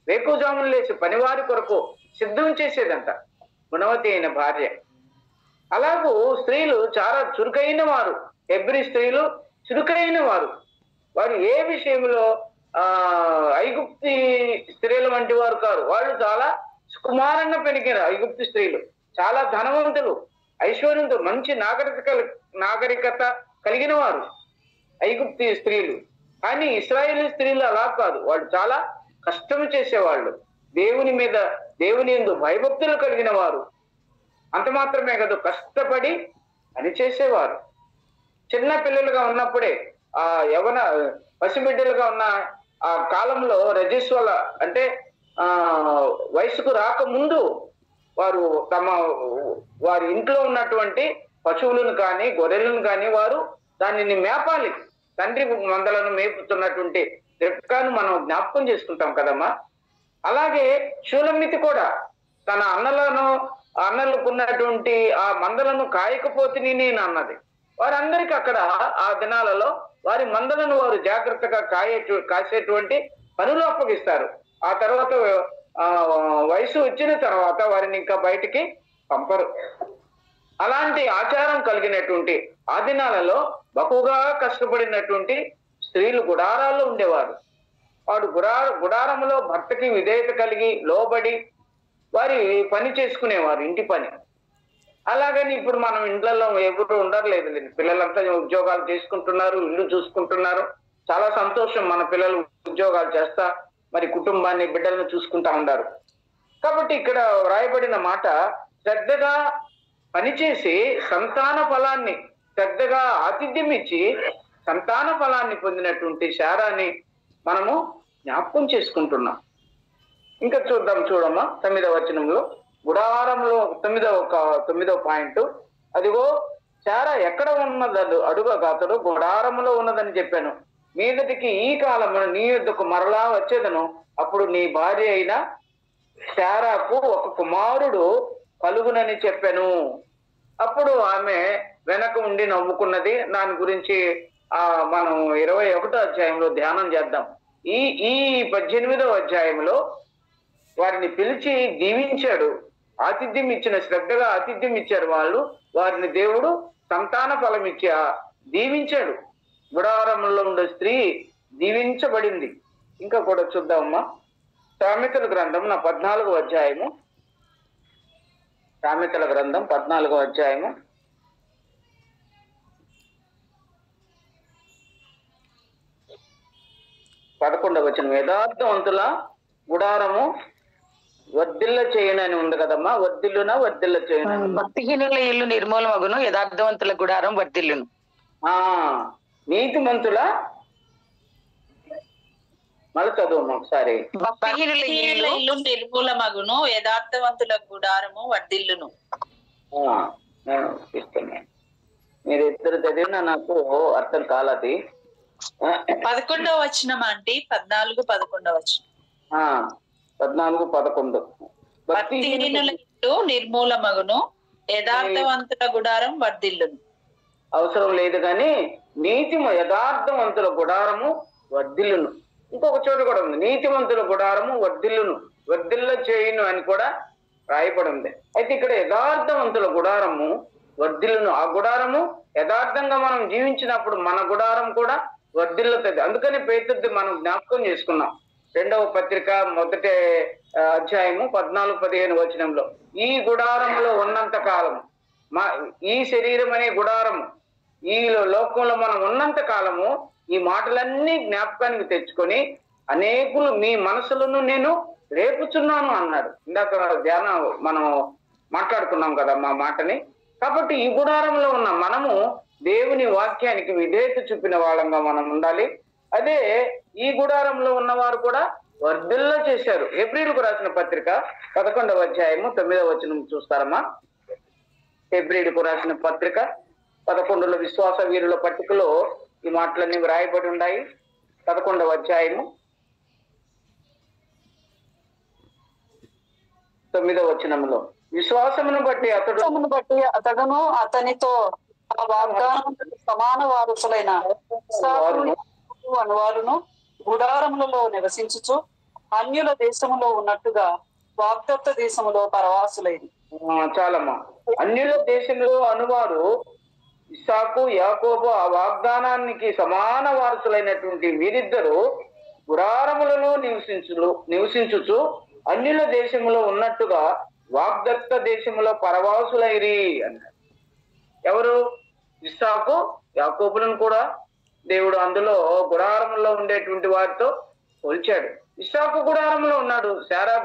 వేకుజాములు లేచి పనివారి కొరకు సిద్ధం చేసేదంట గుణవతి అయిన భార్య. అలాగూ స్త్రీలు చాలా చురుకైన వారు. హెబ్రీ స్త్రీలు చురుకైన వారు. వారు ఏ విషయంలో ఐగుప్తి స్త్రీల వంటి వారు కారు. వాళ్ళు చాలా సుకుమారంగా పెరిగిన ఐగుప్తి స్త్రీలు చాలా ధనవంతులు, ఐశ్వర్యంతో మంచి నాగరికత కలిగిన వారు ఐగుప్తి స్త్రీలు. కానీ ఇశ్రాయేలీ స్త్రీలు అలా కాదు. వాళ్ళు చాలా కష్టం చేసేవాళ్ళు, దేవుని యందు భయభక్తులు కలిగిన వారు. అంత మాత్రమే కాదు, కష్టపడి పని చేసేవారు. చిన్న పిల్లలుగా ఉన్నప్పుడే పసిబిడ్డలుగా ఉన్న ఆ కాలంలో రజస్వల అంటే వయసుకు రాకముందు వారి ఇంట్లో ఉన్నటువంటి పశువులను కానీ గొర్రెలను కానీ వారు దానిని మేపాలి. తండ్రి మందలను మేపుతున్నటువంటి రిబ్కాను మనం జ్ఞాపకం చేసుకుంటాం కదమ్మా. అలాగే షూలమ్మితి కూడా తన అన్నలకు ఉన్నటువంటి ఆ మందలను కాయకపోతే నేను అన్నది. వారందరికీ అక్కడ ఆ దినాలలో వారి మందలను వారు జాగ్రత్తగా కాసేటువంటి పనులు అప్పగిస్తారు. ఆ తర్వాత వయసు వచ్చిన తర్వాత వారిని ఇంకా బయటికి పంపరు. అలాంటి ఆచారం కలిగినటువంటి ఆ దినాలలో బహుగా కష్టపడినటువంటి స్త్రీలు గుడారాల్లో ఉండేవారు. వాడు గుడారంలో భర్తకి విధేయత కలిగి లోబడి వారి పని చేసుకునేవారు, ఇంటి పని. అలాగని ఇప్పుడు మనం ఇండ్లలో ఎప్పుడు ఉండర్లేదు. పిల్లలంతా ఉద్యోగాలు చేసుకుంటున్నారు, ఇల్లు చూసుకుంటున్నారు. చాలా సంతోషం. మన పిల్లలు ఉద్యోగాలు చేస్తా మరి కుటుంబాన్ని బిడ్డలను చూసుకుంటా ఉన్నారు. కాబట్టి ఇక్కడ వ్రాయబడిన మాట శ్రద్ధగా పనిచేసి సంతాన ఫలాన్ని శ్రద్ధగా ఆతిథ్యం ఇచ్చి సంతాన ఫలాన్ని పొందినటువంటి శారాని మనము జ్ఞాపకం చేసుకుంటున్నాం. ఇంకా చూడమ్మా 9వ వచనంలో గుడారంలో 9వ పాయింట్, అదిగో శారా ఎక్కడ ఉన్నది అడుగగా అతడు గుడారములో ఉన్నదని చెప్పాను. మీదటికి ఈ కాలమున నీ యొద్దకు మరలా వచ్చేదను, అప్పుడు నీ భార్య అయిన శారాకు ఒక కుమారుడు కలుగునని చెప్పాను. అప్పుడు ఆమె వెనక ఉండి నవ్వుకున్నది. దాని గురించి మనం 21వ అధ్యాయంలో ధ్యానం చేద్దాం. ఈ 18వ అధ్యాయంలో వారిని పిలిచి దీవించాడు, ఆతిథ్యం ఇచ్చిన, శ్రద్ధగా ఆతిథ్యం ఇచ్చారు వాళ్ళు. వారిని దేవుడు సంతాన ఫలం ఇచ్చి దీవించాడు. గుడారంలో ఉండే స్త్రీ దీవించబడింది. ఇంకా కూడా చూద్దామమ్మా, సామెతల గ్రంథం 14వ అధ్యాయము, సామెతల గ్రంథం 14వ అధ్యాయము 11వ వచనం, యథార్థవంతుల గుడారము వర్ధిల్ల చేయనని ఉంది కదమ్మా. వర్ధిల్ల చేయనని. భక్తిహీనుల ఇల్లు నిర్మూలమగును, యథార్థవంతుల గుడారం వర్ధిల్లును. నీతిమంతుల మళ్ళీ చదువు ఒకసారి. భక్తిహీనుల ఇల్లు నిర్మూలమగును, యథార్థవంతుల గుడారము వర్ధిల్లును. నేను ఇస్తున్నాను, మీరు ఇద్దరు చదివినా నాకు అర్థం కాలది. 11వ వచనం ఆంటీ, 14-11 వచనం. 14-11. భక్తిహీనుల ఇల్లు నిర్మూలమగును, యథార్థవంతుల గుడారం వర్ధిల్లును. అవసరం లేదు కానీ యథార్థవంతుల గుడారము వర్ధిల్లును. ఇంకొక చోట కూడా ఉంది, నీతిమంతుల గుడారము వర్ధిల్ల చేయును అని కూడా రాయబడి ఉంది. అయితే ఇక్కడ యథార్థవంతుల గుడారము వర్ధిల్లును. ఆ గుడారము యథార్థంగా మనం జీవించినప్పుడు మన గుడారం కూడా వర్ధిల్లుతుంది. అందుకని పేతుర్ది మనం జ్ఞాపకం చేసుకున్నాం. 2వ పత్రిక 1వ అధ్యాయము 14-15 వచనంలో, ఈ గుడారంలో ఉన్నంత కాలము, ఈ శరీరం అనే గుడారము, ఈ లోకంలో మనం ఉన్నంత కాలము ఈ మాటలన్నీ జ్ఞాపకానికి తెచ్చుకొని అనేకులు మీ మనసులను నేను రేపుచున్నాను అన్నాడు. ఇందాక ధ్యానం మనం మాట్లాడుకున్నాం కదా మా మాటని. కాబట్టి ఈ గుడారంలో ఉన్న మనము దేవుని వాక్యానికి విధేయత చూపిన వాళ్ళంగా మనం ఉండాలి. అదే ఈ గుడారంలో ఉన్నవారు కూడా వర్ధిల్ల చేశారు. హెబ్రీయులకు రాసిన పత్రిక 11వ అధ్యాయము 9వ వచనం చూస్తారమ్మా. హెబ్రీయులకు రాసిన పత్రిక 11లో విశ్వాస వీరుల పట్టికలో ఈ మాటలన్నీ వ్రాయబడి ఉన్నాయి. 11వ అధ్యాయము 9వ వచనంలో, విశ్వాసమును బట్టి అతడును అతనితో ఆ వాగ్దానం సమాన వారసులైన అనువారును గుడారములలో నివసించుచు అన్యుల దేశములో ఉన్నట్టుగా వాగ్దత్త దేశములో పరవాసులైన. చాలమ్మా, అన్యుల దేశంలో అనువారు ఇస్సాకు యాకోబు ఆ వాగ్దానానికి సమాన వారసులైనటువంటి వీరిద్దరూ గుడారములలో నివసించుచు అన్యుల దేశంలో ఉన్నట్టుగా వాగ్దత్త దేశంలో పరవాసులైరి అన్నారు. ఎవరు? ఇస్సాకు యాకోబులను కూడా దేవుడు అందులో గుడారంలో ఉండేటువంటి వారితో పోల్చాడు. ఇస్సాకు గుడారంలో ఉన్నాడు, శారా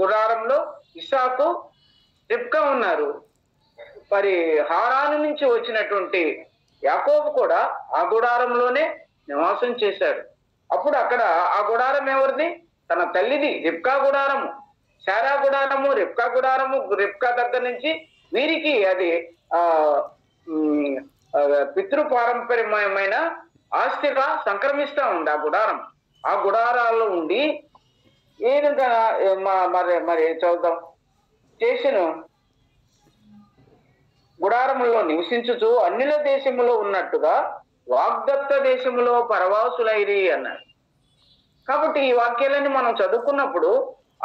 గుడారంలో ఇస్సాకు రిబ్కా ఉన్నారు. మరి హారాను నుంచి వచ్చినటువంటి యాకోబు కూడా ఆ గుడారంలోనే నివాసం చేశాడు. అప్పుడు అక్కడ ఆ గుడారం ఎవరిది? తన తల్లిది. రిబ్కా గుడారము, శారా గుడారము, రిబ్కా గుడారము. రిబ్కా దగ్గర నుంచి వీరికి అది పితృపారంపర్యమైన ఆస్తిగా సంక్రమిస్తా ఉంది ఆ గుడారం. ఆ గుడారాల్లో ఉండి ఏ విధంగా మరి చదువుతాం, చేసిన గుడారములో నివసించుచు అన్యుల దేశములో ఉన్నట్టుగా వాగ్దత్త దేశములో పరవాసులైరి అన్నారు. కాబట్టి ఈ వాక్యాలన్నీ మనం చదువుకున్నప్పుడు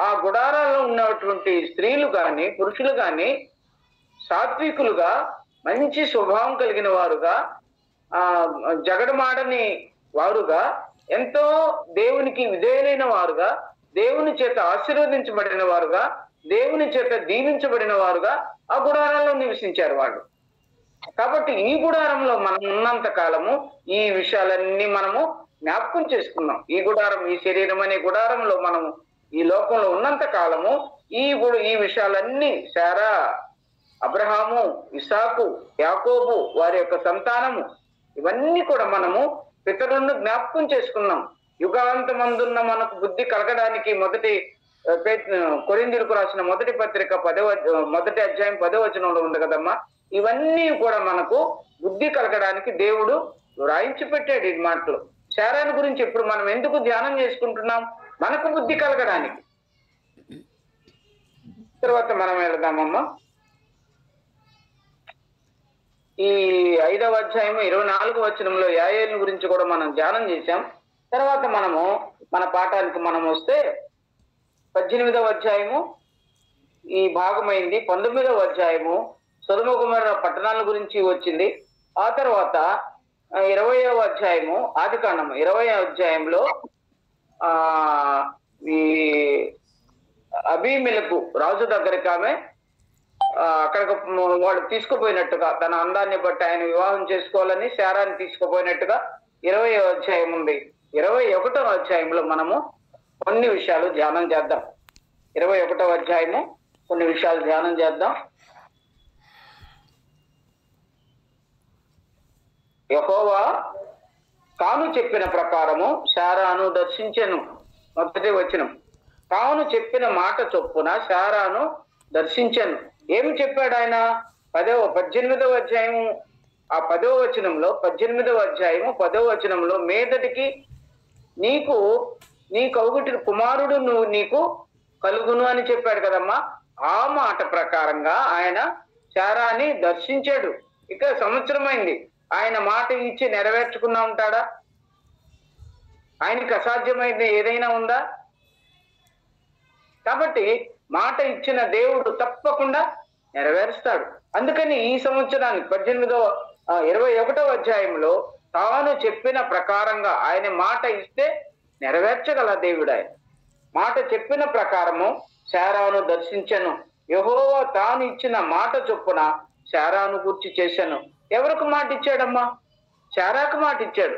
ఆ గుడారాల్లో ఉన్నటువంటి స్త్రీలు కానీ పురుషులు కానీ సాత్వికులుగా, మంచి స్వభావం కలిగిన వారుగా, జగడమాడని వారుగా, ఎంతో దేవునికి విధేయులైన వారుగా, దేవుని చేత ఆశీర్వదించబడిన వారుగా, దేవుని చేత దీవించబడిన వారుగా ఆ గుడారాల్లో నివసించారు వాళ్ళు. కాబట్టి ఈ గుడారంలో మనం ఉన్నంత కాలము ఈ విషయాలన్నీ మనము జ్ఞాపకం చేసుకున్నాం. ఈ గుడారం, ఈ శరీరం అనే గుడారంలో మనము ఈ లోకంలో ఉన్నంత కాలము ఈ విషయాలన్నీ శారా, అబ్రహాము, ఇసాకు, యాకోబు వారి యొక్క సంతానము ఇవన్నీ కూడా మనము పితరులను జ్ఞాపకం చేసుకున్నాం. యుగాంతమందున్న మనకు బుద్ధి కలగడానికి కొరింథీయులకు రాసిన మొదటి పత్రిక మొదటి అధ్యాయం 10వ వచనంలో ఉంది కదమ్మా. ఇవన్నీ కూడా మనకు బుద్ధి కలగడానికి దేవుడు రాయించి పెట్టాడు ఈ మాటలు. శారాను గురించి ఇప్పుడు మనం ఎందుకు ధ్యానం చేసుకుంటున్నాం? మనకు బుద్ధి కలగడానికి. తర్వాత మనం వెళదామమ్మా. ఈ 5వ అధ్యాయం 24వ వచనంలో యాయేలు గురించి కూడా మనం ధ్యానం చేశాం. తర్వాత మనము మన పాఠానికి మనం వస్తే 18వ అధ్యాయము ఈ భాగమైంది. 19వ అధ్యాయము సొదొమ గొమొర్రా పట్టణాల గురించి వచ్చింది. ఆ తర్వాత 20వ అధ్యాయము ఆదికాండము 20వ అధ్యాయంలో ఈ అబీమెలెకు రాజు దగ్గరికి ఆమె అక్కడికి వాడు తీసుకుపోయినట్టుగా, తన అందాన్ని బట్టి ఆయన వివాహం చేసుకోవాలని శారాన్ని తీసుకుపోయినట్టుగా 20వ అధ్యాయం ఉంది. 21వ అధ్యాయంలో మనము కొన్ని విషయాలు ధ్యానం చేద్దాం. 21వ అధ్యాయము కొన్ని విషయాలు ధ్యానం చేద్దాం. యెహోవా తాను చెప్పిన ప్రకారము శారాను దర్శించెను. మొదటి వచనం, తాను చెప్పిన మాట చొప్పున శారాను దర్శించెను. ఏమి చెప్పాడు ఆయన? 18వ అధ్యాయము ఆ 10వ వచనంలో 18వ అధ్యాయము 10వ వచనంలో మీదటికి నీ కౌగిటి కుమారుడు నీకు కలుగును అని చెప్పాడు కదమ్మా. ఆ మాట ప్రకారంగా ఆయన శారాని దర్శించాడు. ఇక సంవత్సరమైంది. ఆయన మాట ఇచ్చి నెరవేర్చుకున్నా ఉంటాడా? ఆయనకి అసాధ్యమైంది ఏదైనా ఉందా? కాబట్టి మాట ఇచ్చిన దేవుడు తప్పకుండా నెరవేరుస్తాడు. అందుకని ఈ సంవత్సరానికి 21వ అధ్యాయంలో తాను చెప్పిన ప్రకారంగా ఆయన మాట ఇస్తే నెరవేర్చగల దేవుడు. ఆయన మాట చెప్పిన ప్రకారము శారాను దర్శించను. యెహోవా తాను ఇచ్చిన మాట చొప్పున శారాను గూర్చి చేశాను. ఎవరికి మాట ఇచ్చాడమ్మా? శారాకు మాట ఇచ్చాడు.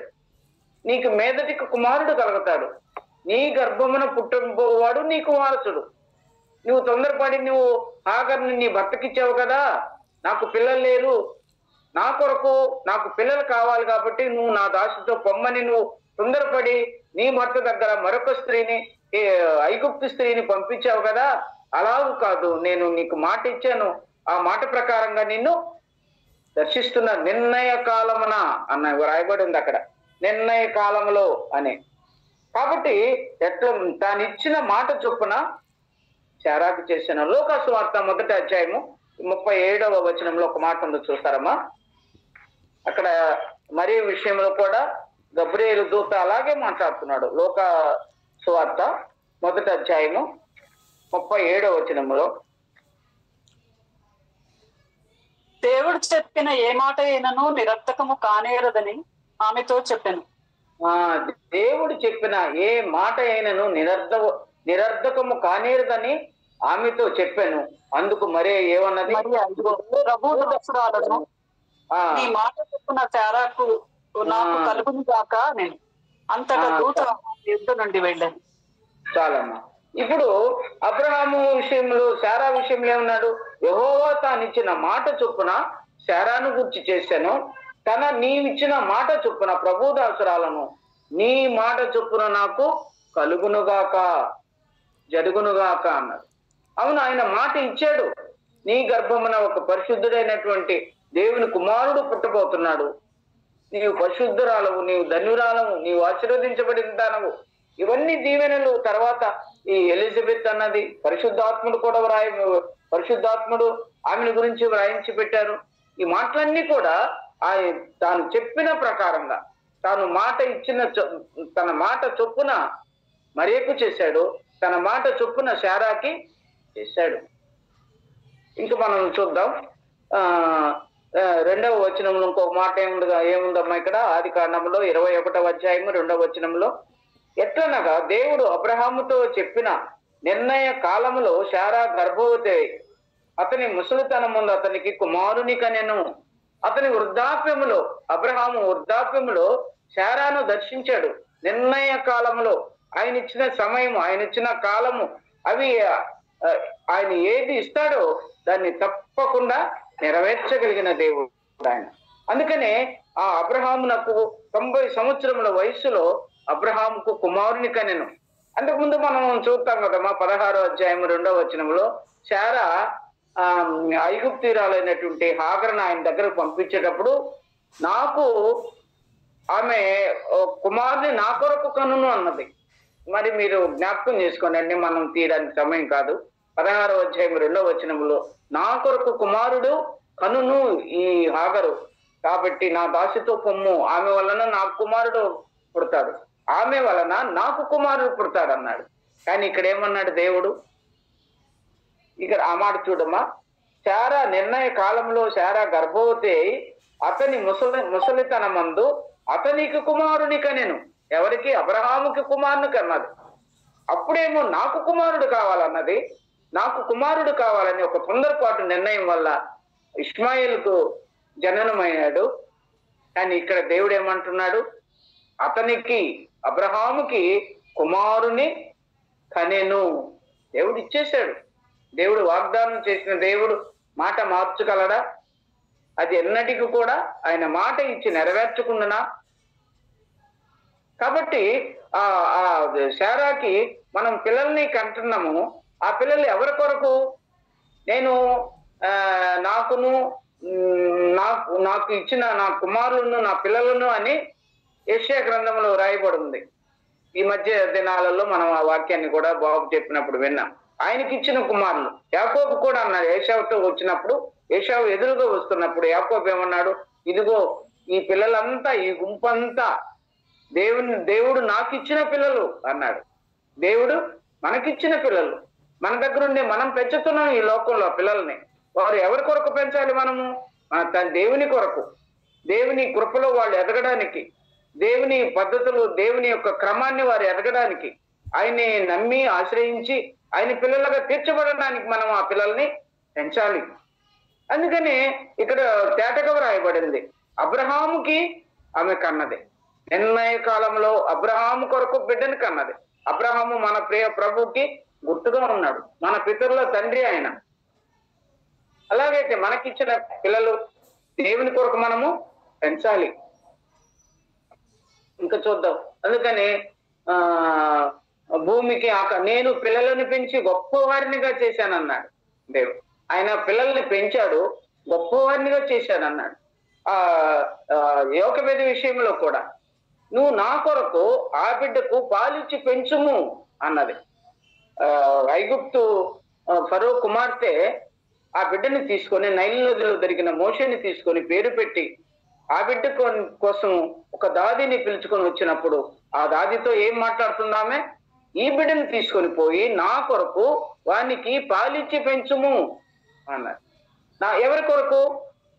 నీకు మీదటికి కుమారుడు కలుగుతాడు, నీ గర్భమున పుట్టబోవాడు నీకు వారసుడు. నువ్వు తొందరపడి నువ్వు హాగర్ని నీ భర్తకిచ్చావు కదా, నాకు పిల్లలు లేరు, నా కొరకు నాకు పిల్లలు కావాలి కాబట్టి నువ్వు నా దాసితో పొమ్మని నువ్వు తొందరపడి నీ భర్త దగ్గర మరొక స్త్రీని, ఐగుప్తు స్త్రీని పంపించావు కదా. అలాగూ కాదు, నేను నీకు మాట ఇచ్చాను, ఆ మాట ప్రకారంగా నిన్ను దర్శిస్తున్నా. నిర్ణయ కాలమున అన్న రాయబడి ఉంది అక్కడ, నిర్ణయ కాలములో అని. కాబట్టి ఎట్లా తాను ఇచ్చిన మాట చొప్పున శారాకు చేసిన. లూకాసు వార్త మొదటి అధ్యాయము 37వ వచనంలో ఒక మాట ఉందో చూస్తారమ్మా. అక్కడ మరి విషయంలో కూడా గబ్రియేలు దూత అలాగే మాట్లాడుతున్నాడు. లూకాసు వార్త మొదటి అధ్యాయము 37వ వచనంలో, దేవుడు చెప్పిన ఏ మాట అయినను నిరర్థకము కానేరదని ఆమెతో చెప్పాను. దేవుడు చెప్పిన ఏ మాట అయినను నిరర్ధకము కానేరదని ఆమెతో చెప్పాను. అందుకు మరే ఏమన్నది? ప్రభు దాసురాలను నీ మాట చెప్పిన శారాకు నాకు కలుగును గాక నేను అంతటా దూత యుద్ధ నుండి వెళ్ళాను. చాలమ్మా. ఇప్పుడు అబ్రహాము విషయంలో శారా విషయంలో ఏమన్నాడు? యెహోవా తానిచ్చిన మాట చొప్పున శారాను గుర్చి చేశాను. నీవిచ్చిన మాట చొప్పున ప్రభు దాసురాలను నీ మాట చొప్పున నాకు కలుగునుగాక, జరుగునుగాక అన్నాడు. అవును, ఆయన మాట ఇచ్చాడు. నీ గర్భమున ఒక పరిశుద్ధుడైనటువంటి దేవుని కుమారుడు పుట్టబోతున్నాడు. నీవు పరిశుద్ధురాలవు, నీవు ధన్యురాలవు, నీవు ఆశీర్వదించబడిన దానవు. ఇవన్నీ దీవెనలు. తర్వాత ఈ ఎలిజబెత్ అన్నది పరిశుద్ధాత్ముడు కూడా పరిశుద్ధాత్ముడు ఆమెను గురించి వ్రాయించి పెట్టారు. ఈ మాటలన్నీ కూడా తాను చెప్పిన ప్రకారంగా, తాను మాట ఇచ్చిన తన మాట చొప్పున మరియకు చేశాడు, తన మాట చొప్పున శారాకి చేశాడు. ఇంకా మనం చూద్దాం. 2వ వచనంలో ఇంకొక మాట ఏముందమ్మా ఇక్కడ? ఆదికాండములో 21వ అధ్యాయము 2వ వచనంలో, ఎట్లనగా దేవుడు అబ్రహాముతో చెప్పిన నిర్ణయ కాలములో శారా గర్భవతి అతని ముసలితనం ముందు అతనికి కుమారుని కనెను. అతని వృద్ధాప్యములో, అబ్రహాము వృద్ధాప్యములో శారాను దర్శించాడు. నిర్ణయ కాలములో ఆయన ఇచ్చిన సమయము, ఆయన ఇచ్చిన కాలము, అవి ఆయన ఏది ఇస్తాడో దాన్ని తప్పకుండా నెరవేర్చగలిగిన దేవుడు ఆయన. అందుకనే ఆ అబ్రహామునకు 90 సంవత్సరముల వయసులో అబ్రహాముకు కుమారుని కనెను. అంతకుముందు మనం చూస్తాం కదమ్మా 16వ అధ్యాయం 2వ వచనంలో శారా ఐగుప్తీయురాలైనటువంటి హాగరును ఆయన దగ్గరకు పంపించేటప్పుడు నాకు ఆమె కుమారుని నా కొరకు కనును అన్నది. మరి మీరు జ్ఞాపకం చేసుకోండి, మనం తీయడానికి సమయం కాదు. 16వ అధ్యాయం 2వ వచనంలో నా కొరకు కుమారుడు కనును ఈ హాగరు, కాబట్టి నా దాసితో పొమ్ము, ఆమె వలన నాకు కుమారుడు పుడతాడు, ఆమె వలన నాకు కుమారుడు పుడతాడు అన్నాడు. కానీ ఇక్కడ ఏమన్నాడు దేవుడు? ఇక్కడ ఆ మాట చూడమ్మా, శారా నిర్ణయ కాలంలో శారా గర్భవతి అయి అతని ముసలితనమందు అతనికి కుమారుని కనెను. ఎవరికి? అబ్రహాముకి కుమారుని కన్నది. అప్పుడేమో నాకు కుమారుడు కావాలన్నది. నాకు కుమారుడు కావాలని ఒక తొందరపాటు నిర్ణయం వల్ల ఇష్మాయిల్కు జననమైనాడు. కానీ ఇక్కడ దేవుడు ఏమంటున్నాడు? అతనికి అబ్రహాముకి కుమారుని కనెను. దేవుడు ఇచ్చేశాడు. దేవుడు వాగ్దానం చేసిన దేవుడు మాట మార్చగలడా? అది ఎన్నటికి కూడా ఆయన మాట ఇచ్చి నెరవేర్చుకుంటున్నా. కాబట్టి ఆ శారాకి మనం పిల్లల్ని కంటున్నాము. ఆ పిల్లలు ఎవరి కొరకు? నేను నాకు ఇచ్చిన నా కుమారులను నా పిల్లలను అని యెషయా గ్రంథంలో రాయబడి ఉంది. ఈ మధ్య దినాలలో మనం ఆ వాక్యాన్ని కూడా బాబు చెప్పినప్పుడు విన్నాం. ఆయనకి ఇచ్చిన కుమారులు. యాకోబు కూడా అన్నాడు, ఏశావుతో వచ్చినప్పుడు, ఏశావు ఎదురుగా వస్తున్నప్పుడు యాకోబు ఏమన్నాడు? ఇదిగో ఈ పిల్లలంతా, ఈ గుంపంతా దేవుడు నాకు ఇచ్చిన పిల్లలు అన్నాడు. దేవుడు మనకిచ్చిన పిల్లలు, మన దగ్గర ఉండే మనం పెంచుతున్నాం ఈ లోకంలో పిల్లల్ని. వారు ఎవరి కొరకు పెంచాలి? మనము తన దేవుని కొరకు, దేవుని కృపలో వాళ్ళు ఎదగడానికి, దేవుని పద్ధతులు, దేవుని యొక్క క్రమాన్ని వారు ఎదగడానికి, ఆయన్ని నమ్మి ఆశ్రయించి ఆయన పిల్లలుగా తీర్చబడడానికి మనం ఆ పిల్లల్ని పెంచాలి. అందుకని ఇక్కడ తేటగా రాయబడింది, అబ్రహాముకి ఆమె కన్నది. నిర్ణయ కాలంలో అబ్రహాము కొరకు బిడ్డని కన్నది. అబ్రహాము మన ప్రియ ప్రభుకి గుర్తుగా ఉన్నాడు, మన పితరుల తండ్రి ఆయన. అలాగైతే మనకిచ్చిన పిల్లలు దేవుని కొరకు మనము పెంచాలి. ఇంకా చూద్దాం. అందుకని భూమికి నేను పిల్లలను పెంచి గొప్పవారినిగా చేశానన్నాడు దేవుడు. ఆయన పిల్లల్ని పెంచాడు, గొప్పవారినిగా చేశానన్నాడు. యోగవేద విషయంలో కూడా నువ్వు నా కొరకు ఆ బిడ్డకు పాలిచ్చి పెంచుము అన్నది. ఐగుప్తు ఫరో కుమార్తె ఆ బిడ్డని తీసుకొని నైల్ నదిలో దొరికిన మోషేని తీసుకొని పేరు పెట్టి ఆ బిడ్డ కోసం ఒక దాదిని పిలుచుకొని వచ్చినప్పుడు ఆ దాదితో ఏం మాట్లాడుతుందామే? ఈ బిడ్డని తీసుకొని పోయి నా కొరకు వానికి పాలిచ్చి పెంచుము అన్నారు. ఎవరి కొరకు?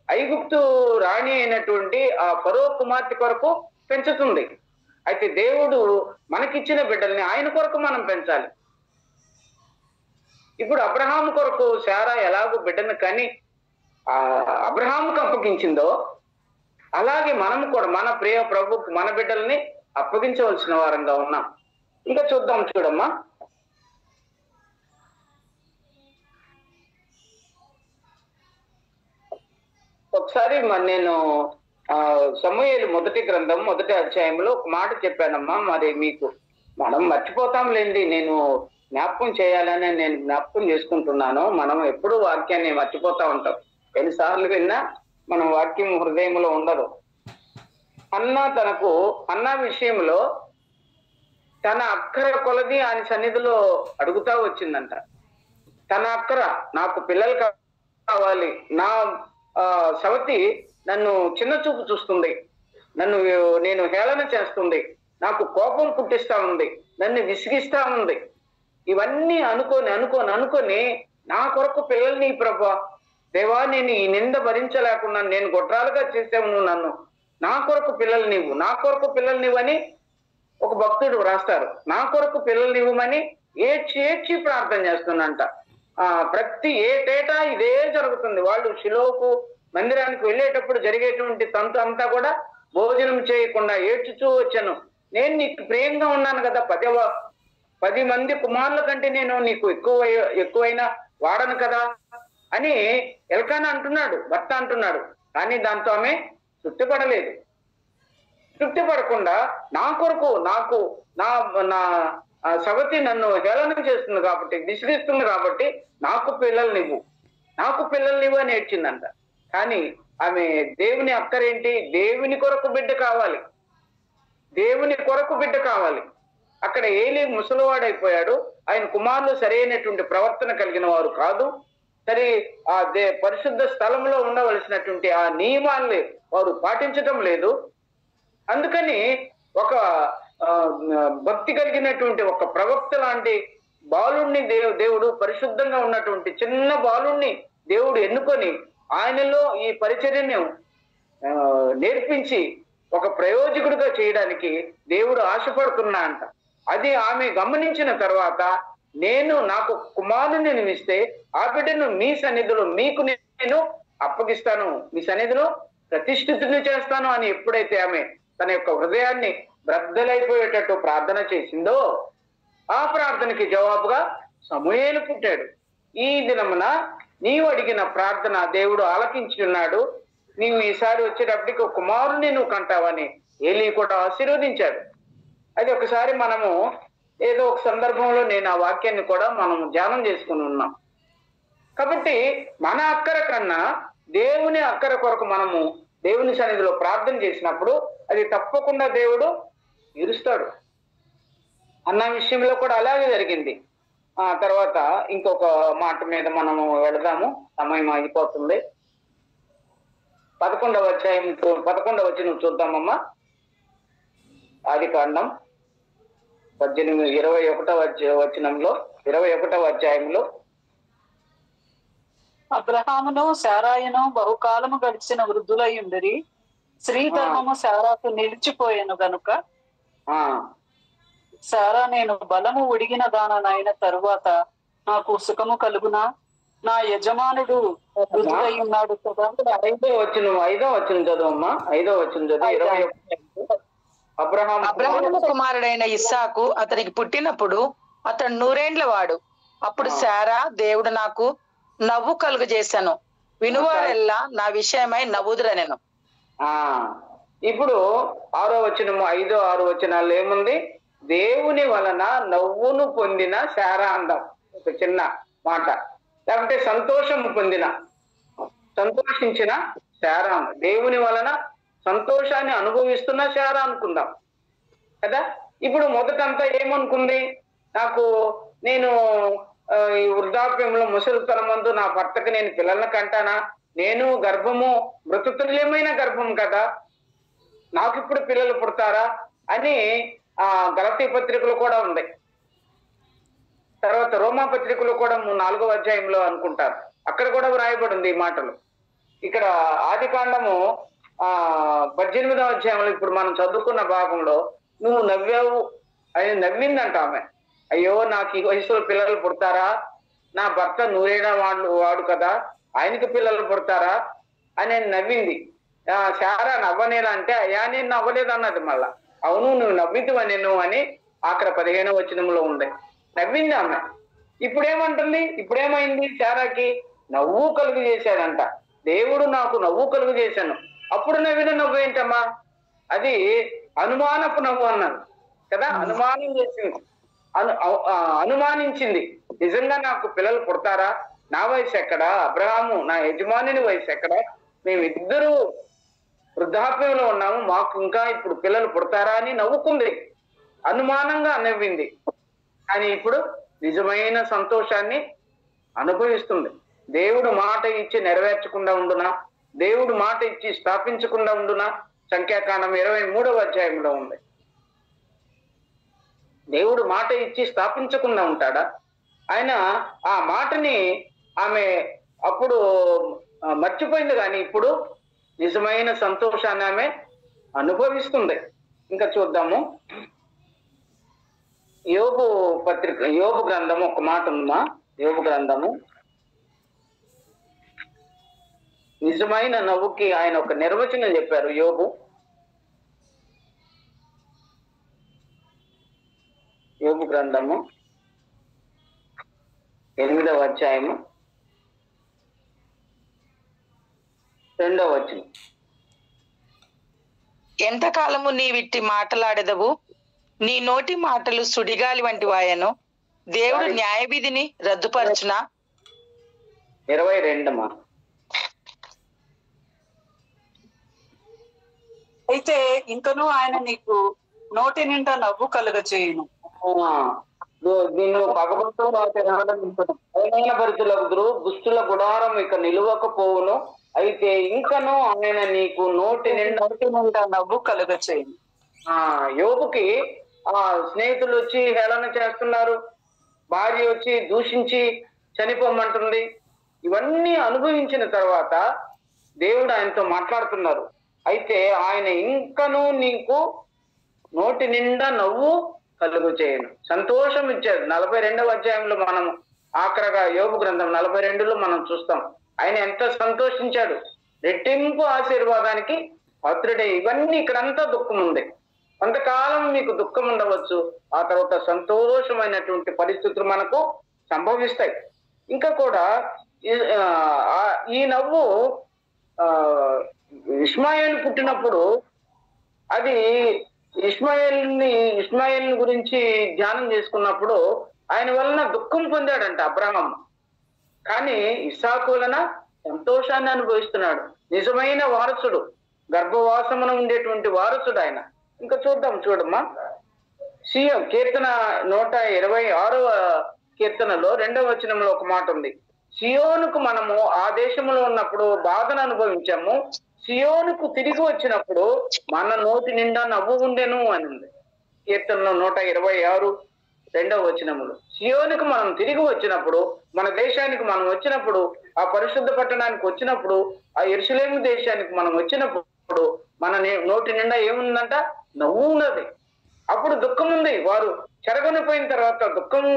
ఐగుప్తు రాణి అయినటువంటి ఆ ఫరో కుమార్తె కొరకు పెంచుతుంది. అయితే దేవుడు మనకిచ్చిన బిడ్డల్ని ఆయన కొరకు మనం పెంచాలి. ఇప్పుడు అబ్రహాము కొరకు శారా ఎలాగో బిడ్డను కని అబ్రహాముకు అప్పగించిందో అలాగే మనం కూడా మన ప్రియ ప్రభుకు మన బిడ్డల్ని అప్పగించవలసిన వారంగా ఉన్నాం. ఇంకా చూద్దాం, చూడమ్మా. ఒకసారి నేను సమూయేలు మొదటి గ్రంథం 1వ అధ్యాయంలో ఒక మాట చెప్పానమ్మా. మరి మీకు మనం మర్చిపోతాంలేండి, నేను జ్ఞాపకం చేయాలని నేను జ్ఞాపకం చేసుకుంటున్నాను. మనం ఎప్పుడు వాక్యాన్ని మర్చిపోతా ఉంటాం. ఎన్నిసార్లు విన్నా మనం వాక్యం హృదయంలో ఉండదు. అన్న విషయంలో తన అక్కర కొలది ఆయన సన్నిధిలో అడుగుతా వచ్చిందంట. తన అక్కర, నాకు పిల్లలు కావాలి, నా సవతి నన్ను చిన్న చూపు చూస్తుంది, నేను హేళన చేస్తుంది, నాకు కోపం పుట్టిస్తా ఉంది, నన్ను విసిగిస్తా ఉంది. ఇవన్నీ అనుకొని నా కొరకు పిల్లల్ని ప్రభా దేవా, నేను ఈ నింద భరించలేకుండా నేను గొడ్రాలుగా చేసావు నువ్వు నన్ను, నా కొరకు పిల్లలు నీవు, నా కొరకు పిల్లలు నీవని ఒక భక్తుడు రాస్తారు. నా కొరకు పిల్లలు నీవమని ఏడ్చి ప్రార్థన చేస్తున్నంట. ప్రతి ఏటేటా ఇదే జరుగుతుంది. వాళ్ళు షిలోకు మందిరానికి వెళ్ళేటప్పుడు జరిగేటువంటి తంతు అంతా కూడా భోజనం చేయకుండా ఏడ్చుచూ వచ్చాను. నేను నీకు ప్రియంగా ఉన్నాను కదా, 10 మంది కుమారుల కంటే నేను నీకు ఎక్కువైనా వాడను కదా అని ఎల్కానా అంటున్నాడు, భర్త అంటున్నాడు. కానీ దాంతో ఆమె తృప్తిపడలేదు. తృప్తి పడకుండా నా కొరకు నాకు నా నా సవతి నన్ను హేళన చేస్తుంది కాబట్టి, విసిగిస్తుంది కాబట్టి నాకు పిల్లల్నివ్వు అని ఏడ్చిందంట. కానీ ఆమె దేవుని అక్కరేంటి? దేవుని కొరకు బిడ్డ కావాలి, దేవుని కొరకు బిడ్డ కావాలి. అక్కడ ఏలీ ముసలివాడైపోయాడు. ఆయన కుమారులు సరైనటువంటి ప్రవర్తన కలిగిన వారు కాదు. సరే ఆ పరిశుద్ధ స్థలంలో ఉండవలసినటువంటి ఆ నియమాల్ని వారు పాటించటం లేదు. అందుకని ఒక భక్తి కలిగినటువంటి ఒక ప్రవక్త లాంటి బాలుణ్ణి దేవుడు పరిశుద్ధంగా ఉన్నటువంటి చిన్న బాలుణ్ణి దేవుడు ఎన్నుకొని ఆయనలో ఈ పరిచర్యను నేర్పించి ఒక ప్రయోజకుడిగా చేయడానికి దేవుడు ఆశపడుతున్నా అంట. అది ఆమె గమనించిన తర్వాత, నాకు కుమారుని ఇస్తే ఆ బిడ్డను మీ సన్నిధిలో మీకు నేను అప్పగిస్తాను, మీ సన్నిధిలో ప్రతిష్ఠితుని చేస్తాను అని ఎప్పుడైతే ఆమె తన యొక్క హృదయాన్ని బ్రద్దలైపోయేటట్టు ప్రార్థన చేసిందో, ఆ ప్రార్థనకి జవాబుగా సమూయేలు పుట్టాడు. ఈ దినమున నీవు అడిగిన ప్రార్థన దేవుడు ఆలకించి ఉన్నాడు. నీవు ఈసారి వచ్చేటప్పటికి ఒక కుమారుని నువ్వు కంటావని ఏలీ కూడా ఆశీర్వదించాడు. అది ఒకసారి మనము ఏదో ఒక సందర్భంలో నేను ఆ వాక్యాన్ని కూడా మనం ధ్యానం చేసుకుని ఉన్నాం. కాబట్టి మన అక్కర కన్నా దేవుని అక్కర కొరకు మనము దేవుని సన్నిధిలో ప్రార్థన చేసినప్పుడు అది తప్పకుండా దేవుడు తీరుస్తాడు అన్న విషయంలో కూడా అలాగే జరిగింది. ఆ తర్వాత ఇంకొక మాట మీద మనము వెళదాము, సమయం అయిపోతుంది. 11వ అధ్యాయం 11వ వచనం చూద్దామమ్మా. ఆదికాండం 21వ వచనంలో 21వ అధ్యాయంలో, అబ్రహామును శారాయును బహుకాలము గడిచిన వృద్ధులై ఉండిరి, శ్రీధర్మము శారాకు నిలిచిపోయాను గనుక శారా నేను బలము ఉడిగిన దాననైన తరువాత నాకు సుఖము కలుగునా, నా యజమానుడు వృద్ధులై ఉన్నాడు కదా. 5వ వచనం చదువమ్మా. 5వ వచనం చదువు. అబ్రహాము కుమారుడైన ఇస్సాకు అతనికి పుట్టినప్పుడు అతడు 100 ఏండ్ల వాడు. అప్పుడు శారా, దేవుడు నాకు నవ్వు కలుగు చేశాను, వినువారెల్లా నా విషయమై నవ్వుదురనెను. ఇప్పుడు 6వ వచనము 5, 6 వచనాల్లో ఏముంది? దేవుని వలన నవ్వును పొందిన శారా అందాం. ఒక చిన్న మాట. లేకపోతే సంతోషించిన శారా, దేవుని వలన సంతోషాన్ని అనుభవిస్తున్న శారా అనుకుందాం కదా. ఇప్పుడు మొదటంతా ఏమనుకుంది? నేను ఈ వృద్ధాప్యంలో ముసలితనమందు నా భర్తకు నేను పిల్లలను కంటానా? నేను గర్భము మృతతుల్యమైన గర్భం కదా, నాకు ఇప్పుడు పిల్లలు పుడతారా అని గలతీ పత్రికలు కూడా ఉంది. తర్వాత రోమా పత్రికలు కూడా 4వ అధ్యాయంలో అనుకుంటారు, అక్కడ కూడా వ్రాయబడింది ఈ మాటలు. ఇక్కడ ఆదికాండము 18వ అధ్యాయంలో ఇప్పుడు మనం చదువుకున్న భాగంలో నువ్వు నవ్వావు అని నవ్విందంట ఆమె. అయ్యో, నాకు ఈ వయసులో పిల్లలు పుడతారా? నా భర్త 100 వాడు కదా, ఆయనకి పిల్లలు పుడతారా అని నవ్వింది. శారా నవ్వనేలా అంటే, అయ్యా నేను నవ్వలేదు అన్నది. మళ్ళా అవును నువ్వు నవ్వితువని నువ్వు అని అక్కడ 15వ వచనంలో ఉంది. నవ్వింది ఆమె. ఇప్పుడేమంటుంది? ఇప్పుడేమైంది? శారాకి నవ్వు కలుగు చేశాడంట. దేవుడు నాకు నవ్వు కలుగు చేశాను. అప్పుడు నవ్విన నవ్వు ఏంటమ్మా? అది అనుమానపు నవ్వు అన్నాను కదా. అనుమానం చేసింది, అనుమానించింది. నిజంగా నాకు పిల్లలు పుడతారా? నా వయసు ఎక్కడా? అబ్రహాము నా యజమానిని వయసు ఎక్కడా? మేమిద్దరూ వృద్ధాప్యంలో ఉన్నాము, మాకు ఇంకా ఇప్పుడు పిల్లలు పుడతారా అని నవ్వుకుంది, అనుమానంగా నవ్వింది. కానీ ఇప్పుడు నిజమైన సంతోషాన్ని అనుభవిస్తుంది. దేవుడు మాట ఇచ్చి నెరవేర్చకుండా ఉండునా? దేవుడు మాట ఇచ్చి స్థాపించకుండా ఉండునా? సంఖ్యాకాండం 23వ అధ్యాయంలో ఉంది. దేవుడు మాట ఇచ్చి స్థాపించకుండా ఉంటాడా? ఆయన ఆ మాటని ఆమె అప్పుడు మర్చిపోయింది, కానీ ఇప్పుడు నిజమైన సంతోషాన్ని ఆమె అనుభవిస్తుంది. ఇంకా చూద్దాము. యోబు గ్రంథము ఒక మాట ఉందమ్మా. యోబు గ్రంథము నిజమైన నవ్వుకి ఆయన ఒక నిర్వచనం చెప్పారు. యోబు గ్రంథము 8వ అధ్యాయము 2వ వచనం. ఎంతకాలము నీవిట్టి మాటలాడెదవు? నీ నోటి మాటలు సుడిగాలి వంటి వాయను. దేవుడు న్యాయ విధిని రద్దుపరచునా? 22 అయితే ఇంకనూ ఆయన నీకు నోటి నిండా నవ్వు కలుగ చేయును. నిన్ను పగబడుతూ పరిచులగుదురు, దుష్టుల గుడారం ఇక నిలువకపోవును. అయితే ఇంకను ఆయన నీకు నోటి నిండా నవ్వు కలుగ చేయును. యోబుకి స్నేహితులు వచ్చి హేళన చేస్తున్నారు, భార్య వచ్చి దూషించి చనిపోమంటుంది. ఇవన్నీ అనుభవించిన తర్వాత దేవుడు ఆయనతో మాట్లాడుతున్నారు. అయితే ఆయన ఇంకనూ నీకు నోటి నిండా నవ్వు కలుగు చేయను, సంతోషం ఇచ్చాడు. 42వ అధ్యాయంలో మనం ఆఖరగా యోబు గ్రంథం 42లో మనం చూస్తాం. ఆయన ఎంత సంతోషించాడు, రెట్టింపు ఆశీర్వాదానికి పాత్రుడే. ఇవన్నీ ఇక్కడంతా దుఃఖం ఉంది. కొంతకాలం మీకు దుఃఖం ఉండవచ్చు, ఆ తర్వాత సంతోషమైనటువంటి పరిస్థితులు మనకు సంభవిస్తాయి. ఇంకా కూడా ఈ నవ్వు ఇష్మాయేలు పుట్టినప్పుడు అది ఇష్మాయేల్ గురించి ధ్యానం చేసుకున్నప్పుడు ఆయన వలన దుఃఖం పొందాడంట అబ్రహాం. కానీ ఇస్సాకు వలన సంతోషాన్ని అనుభవిస్తున్నాడు. నిజమైన వారసుడు, గర్భవాసమున ఉండేటువంటి వారసుడు ఆయన. ఇంకా చూడమ్మా, కీర్తన 126వ కీర్తనలో 2వ వచనంలో ఒక మాట ఉంది. సియోనుకు మనము ఆ దేశంలో ఉన్నప్పుడు బాధను అనుభవించాము, సియోనుకు తిరిగి వచ్చినప్పుడు మన నోటి నిండా నవ్వు ఉండెను అని ఉంది. కీర్తనలో 126 2వ వచనములు. సియోనుకు మనం తిరిగి వచ్చినప్పుడు, మన దేశానికి మనం వచ్చినప్పుడు, ఆ పరిశుద్ధ పట్టణానికి వచ్చినప్పుడు, ఆ యెరూషలేము దేశానికి మనం వచ్చినప్పుడు మన నోటి నిండా ఏముందంట? నవ్వు ఉన్నది. అప్పుడు దుఃఖం ఉంది. వారు చెరగొనిపోయిన తర్వాత దుఃఖము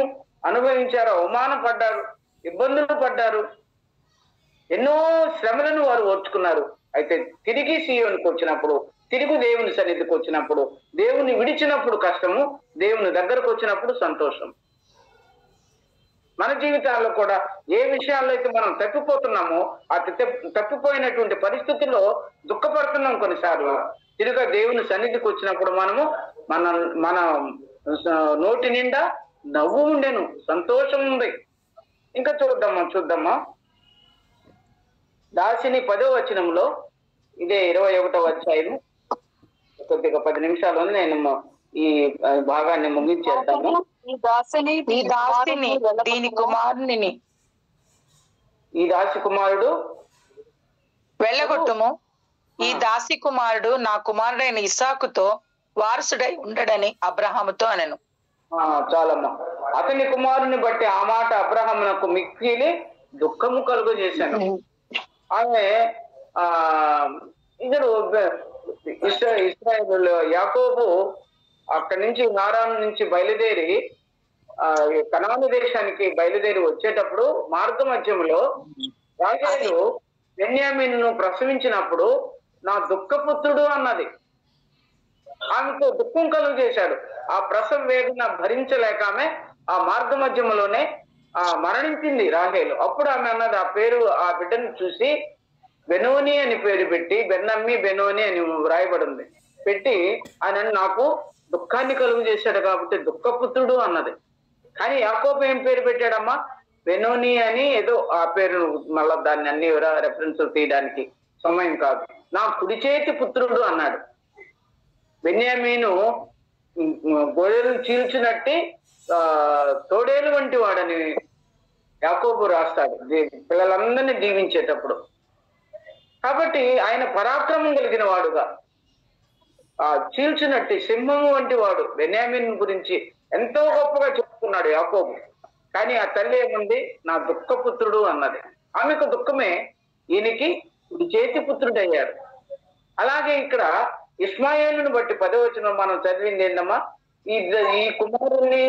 అనుభవించారు, అవమానపడ్డారు, ఇబ్బందులు పడ్డారు, ఎన్నో శ్రమలను వారు ఓర్చుకున్నారు. అయితే తిరిగి సియోనుకు వచ్చినప్పుడు, తిరిగి దేవుని సన్నిధికి వచ్చినప్పుడు, దేవుని విడిచినప్పుడు కష్టము, దేవుని దగ్గరకు వచ్చినప్పుడు సంతోషం. మన జీవితాల్లో కూడా ఏ విషయాల్లో అయితే మనం తప్పిపోతున్నామో ఆ తప్పిపోయినటువంటి పరిస్థితుల్లో దుఃఖపడుతున్నాం కొన్నిసార్లు. తిరిగా దేవుని సన్నిధికి వచ్చినప్పుడు మనము మన నోటి నిండా నవ్వు ఉండెను, సంతోషం ఉంది. ఇంకా చూద్దామా దాసిని 10వ వచనంలో, ఇదే 21వ అధ్యాయం, కొద్దిగా 10 నిమిషాలు నేను ఈ భాగాన్ని ముగించేద్దాము. ఈ దాసి కుమారుడు వెళ్ళగొట్టుము. ఈ దాసి కుమారుడు నా కుమారుడైన ఇస్సాకుతో వారసుడై ఉండడని అబ్రహాముతో అనెను. చాలమ్మా. అతని కుమారుని బట్టి ఆ మాట అబ్రహామునకు మిక్కిలి దుఃఖము కలుగు చేశాను. ఆమె ఇతడు ఇశ్రాయేలు యాకోబు అక్కడి నుంచి నారాను నుంచి బయలుదేరి కనాను దేశానికి బయలుదేరి వచ్చేటప్పుడు మార్గ మధ్యంలో రాహేలు బెన్యామీనును ప్రసవించినప్పుడు నా దుఃఖపుత్రుడు అన్నది. ఆమెకు దుఃఖం కలుగు చేశాడు. ఆ ప్రసవ వేదన భరించలేక ఆమె ఆ మార్గ మధ్యంలోనే మరణించింది రాహేలు. అప్పుడు ఆమె అన్నది, ఆ పేరు, ఆ బిడ్డను చూసి బెనోని అని పేరు పెట్టి, బెన్నమ్మి బెనోని అని వ్రాయబడింది, పెట్టి ఆయన నాకు దుఃఖాన్ని కలుగు చేశాడు కాబట్టి దుఃఖపుత్రుడు అన్నది. కానీ యాకోబు ఏం పేరు పెట్టాడమ్మా? బెనోని అని. ఏదో ఆ పేరు, మళ్ళా దాన్ని అన్ని రెఫరెన్స్ తీయడానికి సమయం కాదు. నా కుడి చేతి పుత్రుడు అన్నాడు. బెన్యామీను గొర్రెలు చీల్చినట్టి తోడేలు వంటి వాడని యాకోబు రాస్తాడు పిల్లలందరినీ దీవించేటప్పుడు. కాబట్టి ఆయన పరాక్రమం కలిగిన వాడుగా, చీల్చినట్టి సింహము వంటి వాడు బెన్యామీను గురించి ఎంతో గొప్పగా చెప్పుకున్నాడు యాకోబు. కానీ ఆ తల్లి ఏముంది? నా దుఃఖపుత్రుడు అన్నది. ఆమెకు దుఃఖమే, ఈయనకి చేతి పుత్రుడు అయ్యాడు. అలాగే ఇక్కడ ఇష్మాయేలును బట్టి 10వ వచనం మనం చదివింది ఏందమ్మా? ఈ కుమారుణ్ణి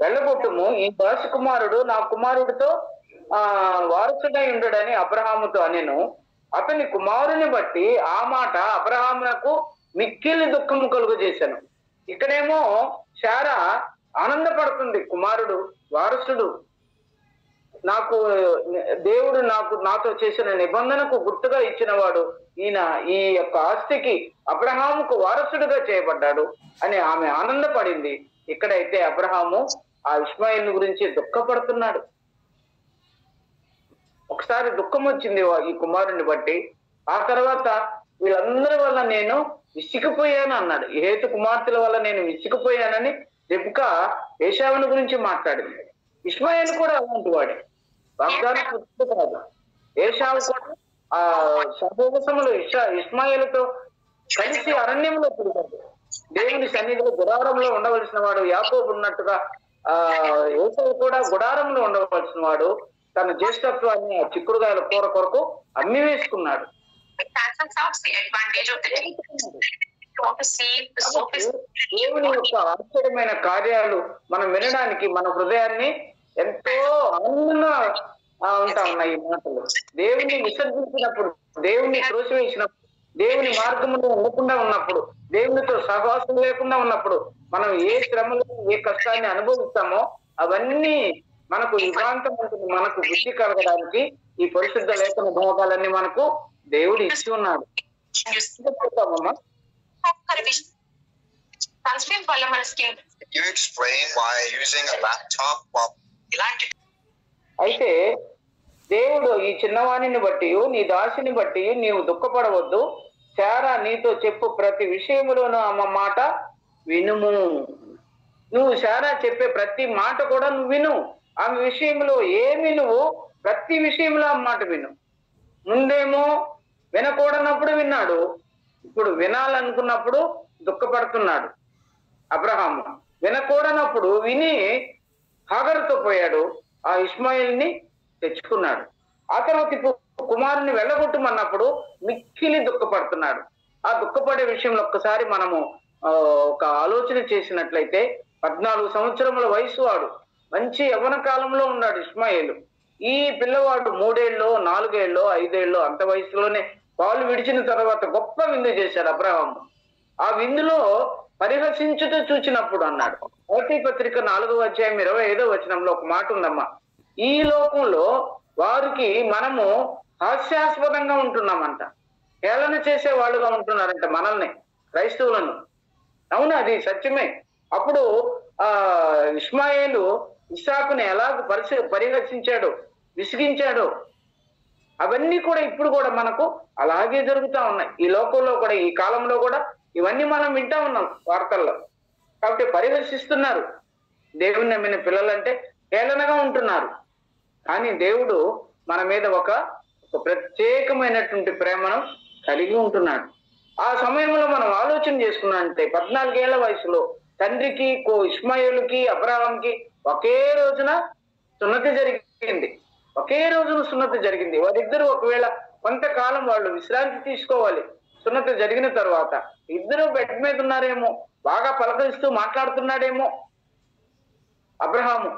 వెళ్ళగొట్టుము, ఈ దాసి కుమారుడు నా కుమారుడితో వారసుడై ఉండడని అబ్రహాముతో అనెను. అతని కుమారుని బట్టి ఆ మాట అబ్రహామునకు మిక్కిలి దుఃఖము కలుగు చేశాను. ఇక్కడేమో శారా ఆనందపడుతుంది, కుమారుడు వారసుడు, నాకు దేవుడు నాతో చేసిన నిబంధనకు గుర్తుగా ఇచ్చిన వాడు ఈయన ఈ యొక్క ఆస్తికి అబ్రహాముకు వారసుడుగా చేయబడ్డాడు అని ఆమె ఆనందపడింది. ఇక్కడైతే అబ్రహాము ఆ ఇష్మాయిల్ గురించి దుఃఖపడుతున్నాడు. ఒకసారి దుఃఖం వచ్చింది ఈ కుమారుని బట్టి. ఆ తర్వాత వీళ్ళందరి వల్ల నేను విసిగిపోయాను అన్నాడు. హేతు కుమార్తెల వల్ల నేను విసిగిపోయానని రెబ్కా ఏశావుని గురించి మాట్లాడింది. ఇష్మాయిల్ కూడా అలాంటి వాడే, వాగ్దానం పుత్రుడు కాదు. ఏశావు కూడా ఆ సహవాసములు ఇష్మాయిలతో కలిసి అరణ్యంలో తిరిగాడు. దేవుని సన్నిధిలో గుడారంలో ఉండవలసిన వాడు యాకోబు ఉన్నట్టుగా ఏశావు కూడా గుడారంలో ఉండవలసిన వాడు తన జ్యేష్ఠత్వాన్ని ఆ చిక్కుడుగాయల కూర కొరకు అమ్మి వేసుకున్నాడు. దేవుని యొక్క ఆశ్చర్యమైన కార్యాలు మనం వినడానికి మన హృదయాన్ని ఎంతో ఆనందంగా ఉంటా ఉన్నాయి. ఈ మాటలు దేవుని విసర్జించినప్పుడు, దేవుని త్రోసివేసినప్పుడు, దేవుని మార్గంలో ఉండకుండా ఉన్నప్పుడు, దేవునితో సహవాసం లేకుండా ఉన్నప్పుడు మనం ఏ శ్రమలు ఏ కష్టాన్ని అనుభవిస్తామో అవన్నీ మనకు యుగాంతం ఉంటుంది. మనకు బుద్ధి కలగడానికి ఈ పరిశుద్ధ లేఖన భాగాలన్నీ మనకు దేవుడు ఇచ్చి ఉన్నాడు. అయితే దేవుడు ఈ చిన్నవాణిని బట్టి నీ దాసిని బట్టి నీవు దుఃఖపడవద్దు. శారా నీతో చెప్పు ప్రతి విషయములోనూ ఆమె మాట వినుము. నువ్వు శారా చెప్పే ప్రతి మాట కూడా నువ్వు విను. ఆమె విషయంలో ఏమి నువ్వు ప్రతి విషయంలో ఆ మాట విను. ముందేమో వినకూడనప్పుడు విన్నాడు, ఇప్పుడు వినాలనుకున్నప్పుడు దుఃఖపడుతున్నాడు. అబ్రహాము వినకూడనప్పుడు విని హాగరుతో పోయాడు, ఆ ఇష్మాయిల్ని తెచ్చుకున్నాడు. ఆ తర్వాత ఇప్పుడు కుమారుని వెళ్ళగొట్టమన్నప్పుడు మిక్కిలి దుఃఖపడుతున్నాడు. ఆ దుఃఖపడే విషయంలో ఒక్కసారి మనము ఒక ఆలోచన చేసినట్లయితే 14 సంవత్సరముల వయసు వాడు, మంచి యవ్వన కాలంలో ఉన్నాడు ఇష్మాయిలు. ఈ పిల్లవాడు 3 ఏళ్ళో 4 ఏళ్ళో 5 ఏళ్ళో అంత వయసులోనే పాలు విడిచిన తర్వాత గొప్ప విందు చేశాడు అబ్రహాము. ఆ విందులో పరిహసించుతూ చూచినప్పుడు అన్నాడు. మత్తయి పత్రిక 4వ అధ్యాయం 25వ వచనంలో ఒక మాట ఉందమ్మా. ఈ లోకంలో వారికి మనము హాస్యాస్పదంగా ఉంటున్నామంట, హేళన చేసే వాళ్ళుగా ఉంటున్నారంట మనల్ని, క్రైస్తవులను. అవును, అది సత్యమే. అప్పుడు ఆ ఇష్మాయేలు ఇస్సాకుని ఎలా పరిహసించాడో, విసిగించాడో, అవన్నీ కూడా ఇప్పుడు కూడా మనకు అలాగే జరుగుతూ ఉన్నాయి. ఈ లోకంలో కూడా, ఈ కాలంలో కూడా ఇవన్నీ మనం వింటా ఉన్నాం వార్తల్లో. కాబట్టి పరిహసిస్తున్నారు. దేవుని నమ్మిన పిల్లలంటే హేళనగా ఉంటున్నారు. కానీ దేవుడు మన మీద ఒక ప్రత్యేకమైనటువంటి ప్రేమను కలిగి ఉంటున్నాడు. ఆ సమయంలో మనం ఆలోచన చేసుకున్నామంటే 14 ఏళ్ల వయసులో తండ్రికి ఇష్మాయేలుకి అబ్రహాంకి ఒకే రోజున సున్నతి జరిగింది. ఒకే రోజున సున్నతి జరిగింది. వారిద్దరూ ఒకవేళ కొంతకాలం వాళ్ళు విశ్రాంతి తీసుకోవాలి. సున్నతి జరిగిన తర్వాత ఇద్దరు బెడ్ మీద ఉన్నారేమో, బాగా పలకరిస్తూ మాట్లాడుతున్నాడేమో అబ్రహాము.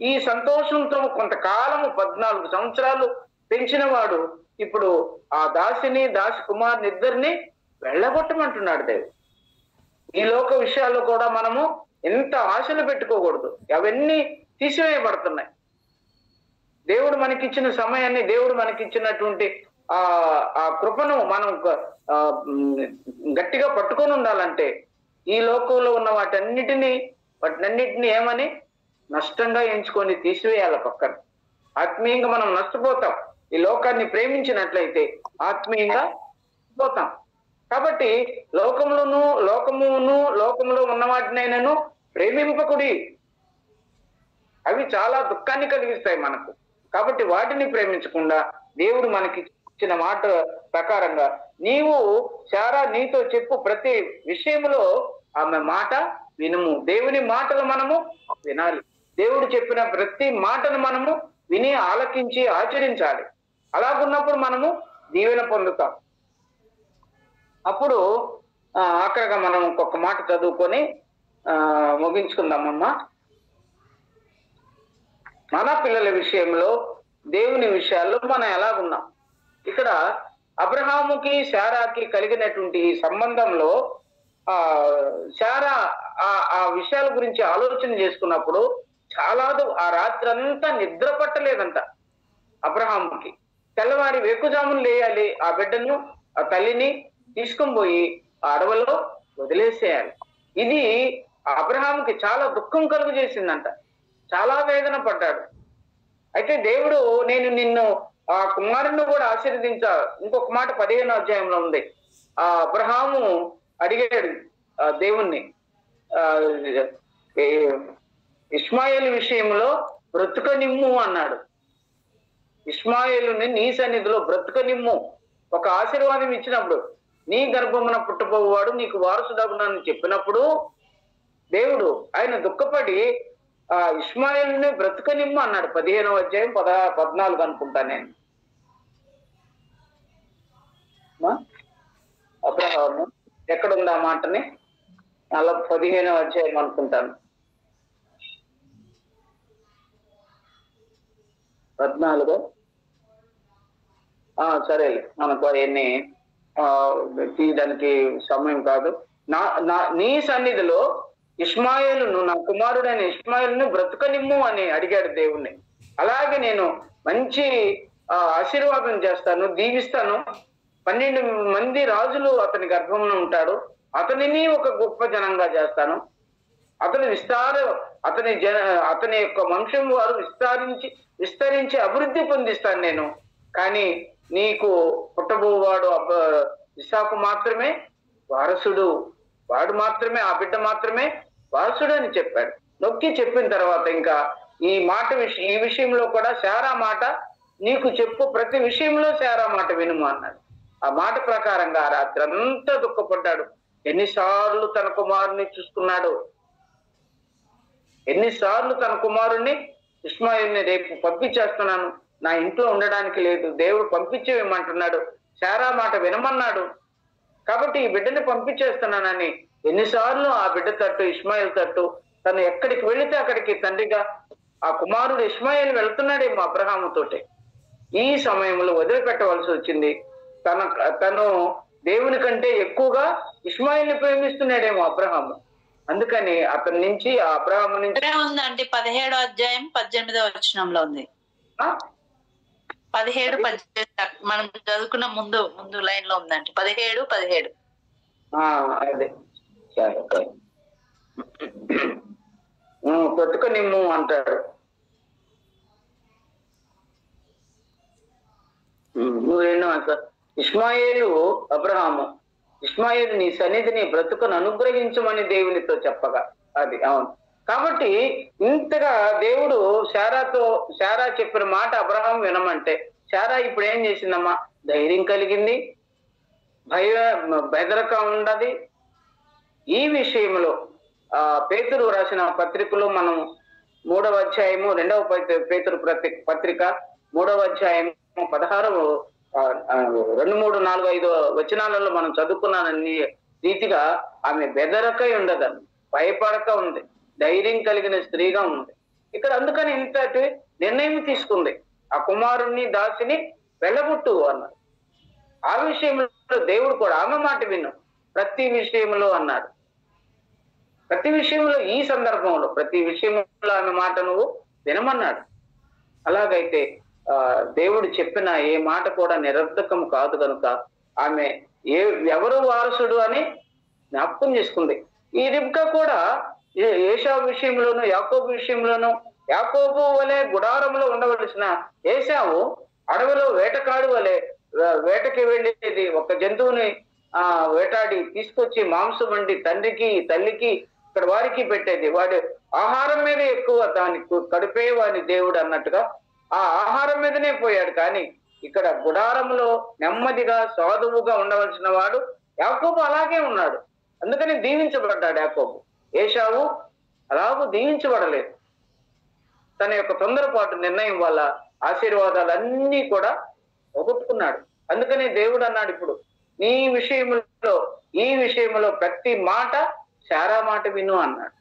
ఈ సంతోషంతో కొంతకాలము 14 సంవత్సరాలు పెంచిన వాడు ఇప్పుడు ఆ దాసి కుమారుని ఇద్దరిని వెళ్ళగొట్టమంటున్నాడు దేవుడు. ఈ లోక విషయాల్లో కూడా మనము ఎంత ఆశలు పెట్టుకోకూడదు. అవన్నీ తీసివేయబడుతున్నాయి. దేవుడు మనకిచ్చిన సమయాన్ని, దేవుడు మనకిచ్చినటువంటి ఆ కృపను మనం గట్టిగా పట్టుకొని ఉండాలంటే ఈ లోకంలో ఉన్న వాటన్నిటినీ ఏమని నష్టంగా ఎంచుకొని తీసివేయాలి పక్కన. ఆత్మీయంగా మనం నష్టపోతాం. ఈ లోకాన్ని ప్రేమించినట్లయితే ఆత్మీయంగా పోతాం. కాబట్టి లోకములో ఉన్న వాటినైనాను ప్రేమింపకుడి. అవి చాలా దుఃఖాన్ని కలిగిస్తాయి మనకు. కాబట్టి వాటిని ప్రేమించకుండా దేవుడు మనకి ఇచ్చిన మాట ప్రకారంగా నీవు శారా నీతో చెప్పు ప్రతి విషయంలో ఆమె మాట వినుము. దేవుని మాటలు మనము వినాలి. దేవుడు చెప్పిన ప్రతి మాటను మనము విని ఆలకించి ఆచరించాలి. అలాగున్నప్పుడు మనము దీవెన పొందుతాం. అప్పుడు అక్కడగా మనం ఇంకొక మాట చదువుకొని ముగించుకుందామమ్మా. మన పిల్లల విషయంలో, దేవుని విషయాల్లో మనం ఎలాగున్నాం? ఇక్కడ అబ్రహాముకి శారాకి కలిగినటువంటి ఈ సంబంధంలో శారా ఆ విషయాల గురించి ఆలోచన చేసుకున్నప్పుడు ఆ రాత్రి అంతా నిద్ర పట్టలేదంట అబ్రహాముకి. తెల్లవారి వేకుజామును లేయాలి, ఆ బిడ్డను ఆ తల్లిని తీసుకొని పోయి ఆ అడవిలో వదిలేసేయాలి. ఇది అబ్రహాముకి చాలా దుఃఖం కలుగు చేసిందంట, చాలా వేదన పడ్డాడు. అయితే దేవుడు నేను నిన్ను ఆ కుమారుని కూడా ఆశీర్వదించా. ఇంకొక మాట 15వ అధ్యాయంలో ఉంది. ఆ అబ్రహాము అడిగాడు దేవుణ్ణి, ఇష్మాయేలు విషయంలో బ్రతుకనిమ్ము అన్నాడు. ఇష్మాయేలుని నీ సన్నిధిలో బ్రతుకనిమ్ము, ఒక ఆశీర్వాదం ఇచ్చినప్పుడు, నీ గర్భమున పుట్టబోవాడు నీకు వారసుడగునని చెప్పినప్పుడు దేవుడు ఆయన దుఃఖపడి ఆ ఇష్మాయేలుని బ్రతుకనిమ్ము అన్నాడు. 15వ అధ్యాయం 14 అనుకుంటా నేను. అబ్రహాము ఎక్కడుంది ఆ మాటని? 15వ అధ్యాయం అనుకుంటాను, 14. సరే, మనకు అవన్నీ తీయడానికి సమయం కాదు. నీ సన్నిధిలో ఇష్మాయేలును, నా కుమారుడైన ఇష్మాయేలును బ్రతుకనిమ్ము అని అడిగాడు దేవుణ్ణి. అలాగే నేను మంచి ఆశీర్వాదం చేస్తాను, దీవిస్తాను. 12 మంది రాజులు అతని గర్భంలో ఉంటాడు, అతనిని ఒక గొప్ప జనంగా చేస్తాను. అతని యొక్క వంశం వారు విస్తరించి అభివృద్ధి పొందిస్తాను నేను. కానీ నీకు పుట్టబోవాడు ఇస్సాకు మాత్రమే వారసుడు, వాడు మాత్రమే, ఆ బిడ్డ మాత్రమే వారసుడు అని చెప్పాడు. నొక్కి చెప్పిన తర్వాత ఇంకా ఈ విషయంలో కూడా శారా మాట నీకు చెప్పు, ప్రతి విషయంలో శారా మాట వినుము అన్నాడు. ఆ మాట ప్రకారంగా రాత్రి అంతా దుఃఖపడ్డాడు. ఎన్నిసార్లు తన కుమారుని చూసుకున్నాడు, ఎన్నిసార్లు తన కుమారుణ్ణి ఇష్మాయిల్ని రేపు పంపించేస్తున్నాను, నా ఇంట్లో ఉండడానికి లేదు, దేవుడు పంపించేయమంటున్నాడు, శారా మాట వినమన్నాడు, కాబట్టి ఈ బిడ్డని పంపించేస్తున్నానని ఎన్నిసార్లు ఆ బిడ్డ తట్టు, ఇష్మాయిల్ తట్టు, తను ఎక్కడికి వెళితే అక్కడికి తండ్రిగా ఆ కుమారుడు ఇష్మాయిల్ వెళ్తున్నాడేమో అబ్రహాముతోటే. ఈ సమయంలో వదిలిపెట్టవలసి వచ్చింది. తను దేవుని కంటే ఎక్కువగా ఇష్మాయిల్ని ప్రేమిస్తున్నాడేమో అబ్రహాము. అందుకని అతని నుంచి ఆ అబ్రహాము నుంచి ఉందండి. 17వ అధ్యాయం 18వ వచనంలో ఉంది. 17, 18 మనం చదువుకున్న ముందు లైన్ లో ఉందండి. 17. అదే బ్రతుకనిమ్ము అంటాడు. నువ్వేనో ఇష్మాయేలు అబ్రహాము, ఇష్మాయేలు నీ సన్నిధిని బ్రతుకును అనుగ్రహించమని దేవునితో చెప్పగా, అది అవును. కాబట్టి ఇంతగా దేవుడు శారా చెప్పిన మాట అబ్రహాం వినమంటే, శారా ఇప్పుడు ఏం చేసిందమ్మా? ధైర్యం కలిగింది, బెదరక ఉండదు. ఈ విషయంలో పేతురు రాసిన పత్రికలో మనం 3వ అధ్యాయము 2వ పేతురు పత్రిక 3వ అధ్యాయము 16, 2, 3, 4, 5 వచనాలలో మనం చదువుకున్నానని రీతిగా ఆమె బెదరకై ఉండదని, భయపడక ఉంది, ధైర్యం కలిగిన స్త్రీగా ఉంది ఇక్కడ. అందుకని ఇంతటి నిర్ణయం తీసుకుంది, ఆ కుమారుణ్ణి దాసిని వెళ్ళగొట్టు అన్నాడు. ఆ విషయంలో దేవుడు కూడా ఆమె మాట విను ప్రతి విషయంలో అన్నాడు. ప్రతి విషయంలో, ఈ సందర్భంలో ప్రతి విషయంలో ఆమె మాట నువ్వు వినమన్నాడు. అలాగైతే దేవుడు చెప్పిన ఏ మాట కూడా నిరర్ధకం కాదు కనుక ఆమె ఎవరు వారసుడు అని జ్ఞాపకం చేసుకుంది. ఈ రిబ్కా కూడా ఏశావు విషయంలోను యాకోబు విషయంలోను, యాకోబు వలె గుడారంలో ఉండవలసిన ఏశావు అడవిలో వేటకాడు వలె వేటకి వెళ్ళేది, ఒక జంతువుని వేటాడి తీసుకొచ్చి మాంసం వండి తండ్రికి తల్లికి ఇక్కడ వారికి పెట్టేది. వాడి ఆహారం మీద ఎక్కువ, దానికి కడిపే వాని దేవుడు అన్నట్టుగా ఆ ఆహారం మీదనే పోయాడు. కానీ ఇక్కడ గుడారంలో నెమ్మదిగా సాధువుగా ఉండవలసిన వాడు యాకోబు అలాగే ఉన్నాడు. అందుకని దీవించబడ్డాడు యాకోబు. ఏశావు అలాగూ దీవించబడలేదు. తన యొక్క తొందరపాటు నిర్ణయం వల్ల ఆశీర్వాదాలన్నీ కూడా పోగొట్టుకున్నాడు. అందుకని దేవుడు అన్నాడు, ఇప్పుడు ఈ విషయంలో ప్రతి మాట శారా మాట విను అన్నాడు.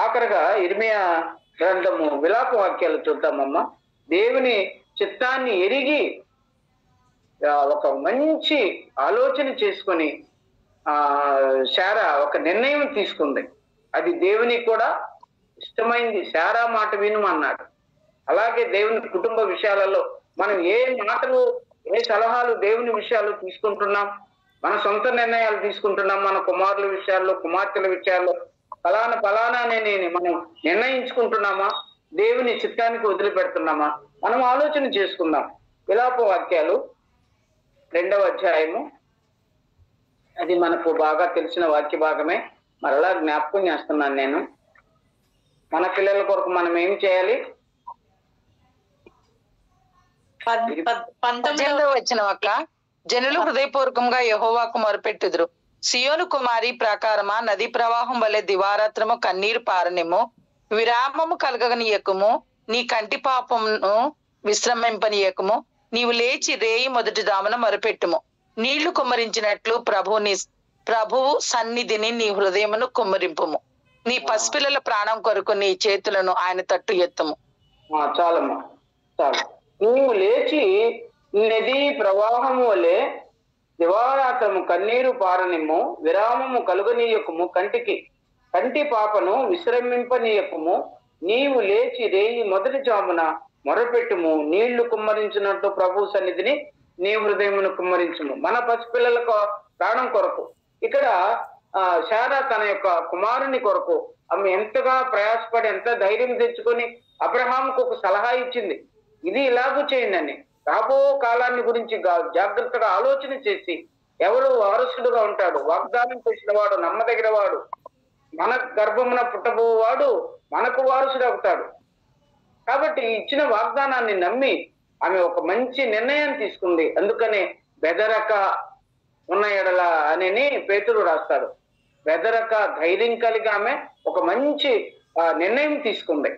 ఆఖరిగా ఇర్మియా గ్రంథము విలాప వాక్యాలు చూద్దామమ్మా. దేవుని చిత్తాన్ని ఎరిగి ఒక మంచి ఆలోచన చేసుకొని శారా ఒక నిర్ణయం తీసుకుంది. అది దేవుని కూడా ఇష్టమైంది. శారా మాట విను అన్నాడు. అలాగే దేవుని కుటుంబ విషయాలలో మనం ఏ మాటలు ఏ సలహాలు దేవుని విషయాలు తీసుకుంటున్నాం, మన సొంత నిర్ణయాలు తీసుకుంటున్నాం, మన కుమారుల విషయాల్లో కుమార్తెల విషయాల్లో ఫలానా నేను మనం నిర్ణయించుకుంటున్నామా, దేవుని చిత్తానికి వదిలిపెడుతున్నామా, మనం ఆలోచన చేసుకుందాం. విలాప వాక్యాలు 2వ అధ్యాయము, అది మనకు బాగా తెలిసిన వాక్య భాగమే, మరలా జ్ఞాపకం చేస్తున్నాను నేను. మన పిల్లల కొరకు మనం ఏం చేయాలి? 18వ వచనం అక్క, జనులు హృదయపూర్వకంగా యెహోవాకు మొరపెట్టుదురు. సియోను కుమారి ప్రాకారమా, నదీ ప్రవాహం వలె దివారాత్రము కన్నీరు పారనిము, విరామము కలగనీయకము, నీ కంటి పాపమును విశ్రమింపనీయకము, నీవు లేచి రేయి మొదటి దామున మొరపెట్టుము. నీళ్లు కుమ్మరించినట్లు ప్రభువు సన్నిధిని నీ హృదయమును కుమ్మరింపుము. నీ పసిపిల్లల ప్రాణం కొరకు నీ చేతులను ఆయన తట్టు ఎత్తుము. చాలమ్మా, చాలు. నువ్వు లేచి నదీ ప్రవాహము వలె దివారాత్రము కన్నీరు పారనిమ్ము, విరామము కలుగనీయకము, కంటి పాపను విశ్రమింపనీయకము, నీవు లేచి రేయి మొదటి జామున మొరపెట్టుము. నీళ్లు కుమ్మరించినట్టు ప్రభు సన్నిధిని నీ హృదయమును కుమ్మరించుము. మన పసిపిల్లల ప్రాణం కొరకు ఇక్కడ శారా తన యొక్క కుమారుని కొరకు ఆమె ఎంతగా ప్రయాసపడి ఎంత ధైర్యం తెచ్చుకొని అబ్రహాముకు ఒక సలహా ఇచ్చింది, ఇది ఇలాగూ చేయండి. రాబో కాలాన్ని గురించి జాగ్రత్తగా ఆలోచన చేసి ఎవరు వారసుడుగా ఉంటాడు, వాగ్దానం చేసిన వాడు నమ్మదగిన వాడు, మన గర్భమున పుట్టబోవాడు మనకు వారసుడు అవుతాడు. కాబట్టి ఇచ్చిన వాగ్దానాన్ని నమ్మి ఆమె ఒక మంచి నిర్ణయం తీసుకుంది. అందుకనే బెదరక ఉన్న ఎడల అని పేతురు రాస్తాడు. బెదరక ధైర్యం కలిగి ఆమె ఒక మంచి నిర్ణయం తీసుకుంది.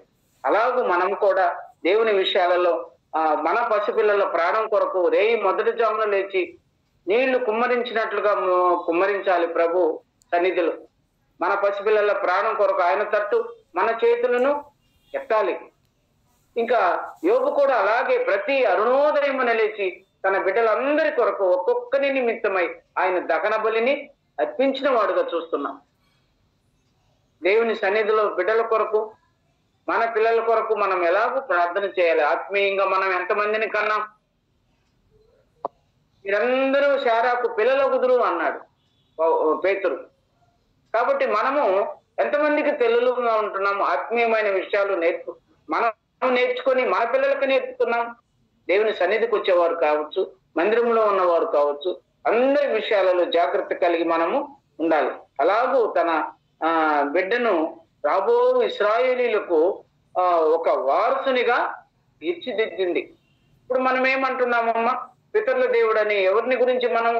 అలాగూ మనం కూడా దేవుని విషయాలలో మన పసిపిల్లల ప్రాణం కొరకు రేయి మొదటి జామున లేచి నీళ్లు కుమ్మరించినట్లుగా కుమ్మరించాలి ప్రభు సన్నిధిలో. మన పసిపిల్లల ప్రాణం కొరకు ఆయన తట్టు మన చేతులను ఎత్తాలి. ఇంకా యోబు కూడా అలాగే ప్రతి అరుణోదయమున లేచి తన బిడ్డలందరి కొరకు ఒక్కొక్కరి నిమిత్తమై ఆయన దహన బలిని అర్పించిన వాడుగా చూస్తున్నాం. దేవుని సన్నిధిలో బిడ్డల కొరకు మన పిల్లల కొరకు మనం ఎలాగో ప్రార్థన చేయాలి. ఆత్మీయంగా మనం ఎంతమందిని కన్నాం? మీరందరూ శారాకు పిల్లల కుదురు అన్నాడు పేతురు. కాబట్టి మనము ఎంతమందికి తెల్లులుగా ఉంటున్నాము? ఆత్మీయమైన విషయాలు మనం నేర్చుకొని మన పిల్లలకు నేర్పుతున్నాం. దేవుని సన్నిధికి వచ్చేవారు కావచ్చు, మందిరంలో ఉన్నవారు కావచ్చు, అందరి విషయాలలో జాగ్రత్త కలిగి మనము ఉండాలి. అలాగూ తన బిడ్డను రాబో ఇశ్రాయేలీలకు ఒక వారసునిగా తీర్చిదిద్దింది. ఇప్పుడు మనం ఏమంటున్నామమ్మా? పితరుల దేవుడని ఎవరిని గురించి మనం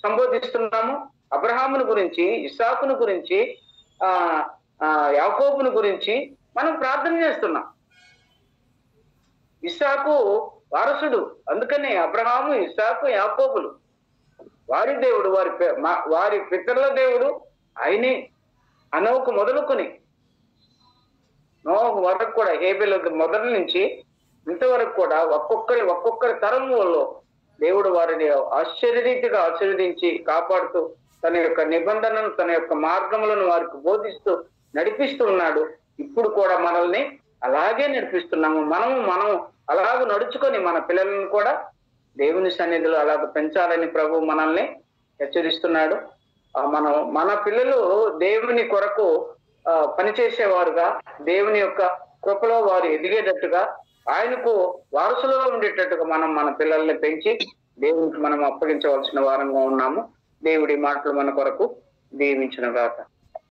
సంబోధిస్తున్నాము? అబ్రహామును గురించి, ఇస్సాకును గురించి, యాకోబును గురించి మనం ప్రార్థన చేస్తున్నాం. ఇస్సాకు వారసుడు, అందుకనే అబ్రహాము, ఇస్సాకు, యాకోబులు వారి దేవుడు, వారి పితరుల దేవుడు ఆయనే. అనోకు మొదలుకొని నోహు వరకు కూడా, హేబెల్ మొదటి నుంచి ఇంతవరకు కూడా ఒక్కొక్కరి తరములలో దేవుడు వారిని ఆశ్చర్యరీతిగా ఆశీర్వదించి కాపాడుతూ తన యొక్క నిబంధనను, తన యొక్క మార్గములను వారికి బోధిస్తూ నడిపిస్తూ ఉన్నాడు. ఇప్పుడు కూడా మనల్ని అలాగే నడిపిస్తున్నాము. మనం అలాగ నడుచుకొని మన పిల్లలను కూడా దేవుని సన్నిధిలో అలాగ పెంచాలని ప్రభు మనల్ని హెచ్చరిస్తున్నాడు. మన పిల్లలు దేవుని కొరకు పనిచేసేవారుగా, దేవుని యొక్క కృపలో వారు ఎదిగేటట్టుగా, ఆయనకు వారసులుగా ఉండేటట్టుగా మనం మన పిల్లల్ని పెంచి దేవునికి మనం అప్పగించవలసిన వారంగా ఉన్నాము. దేవుడి మాటలు మన కొరకు దీవించును గాక.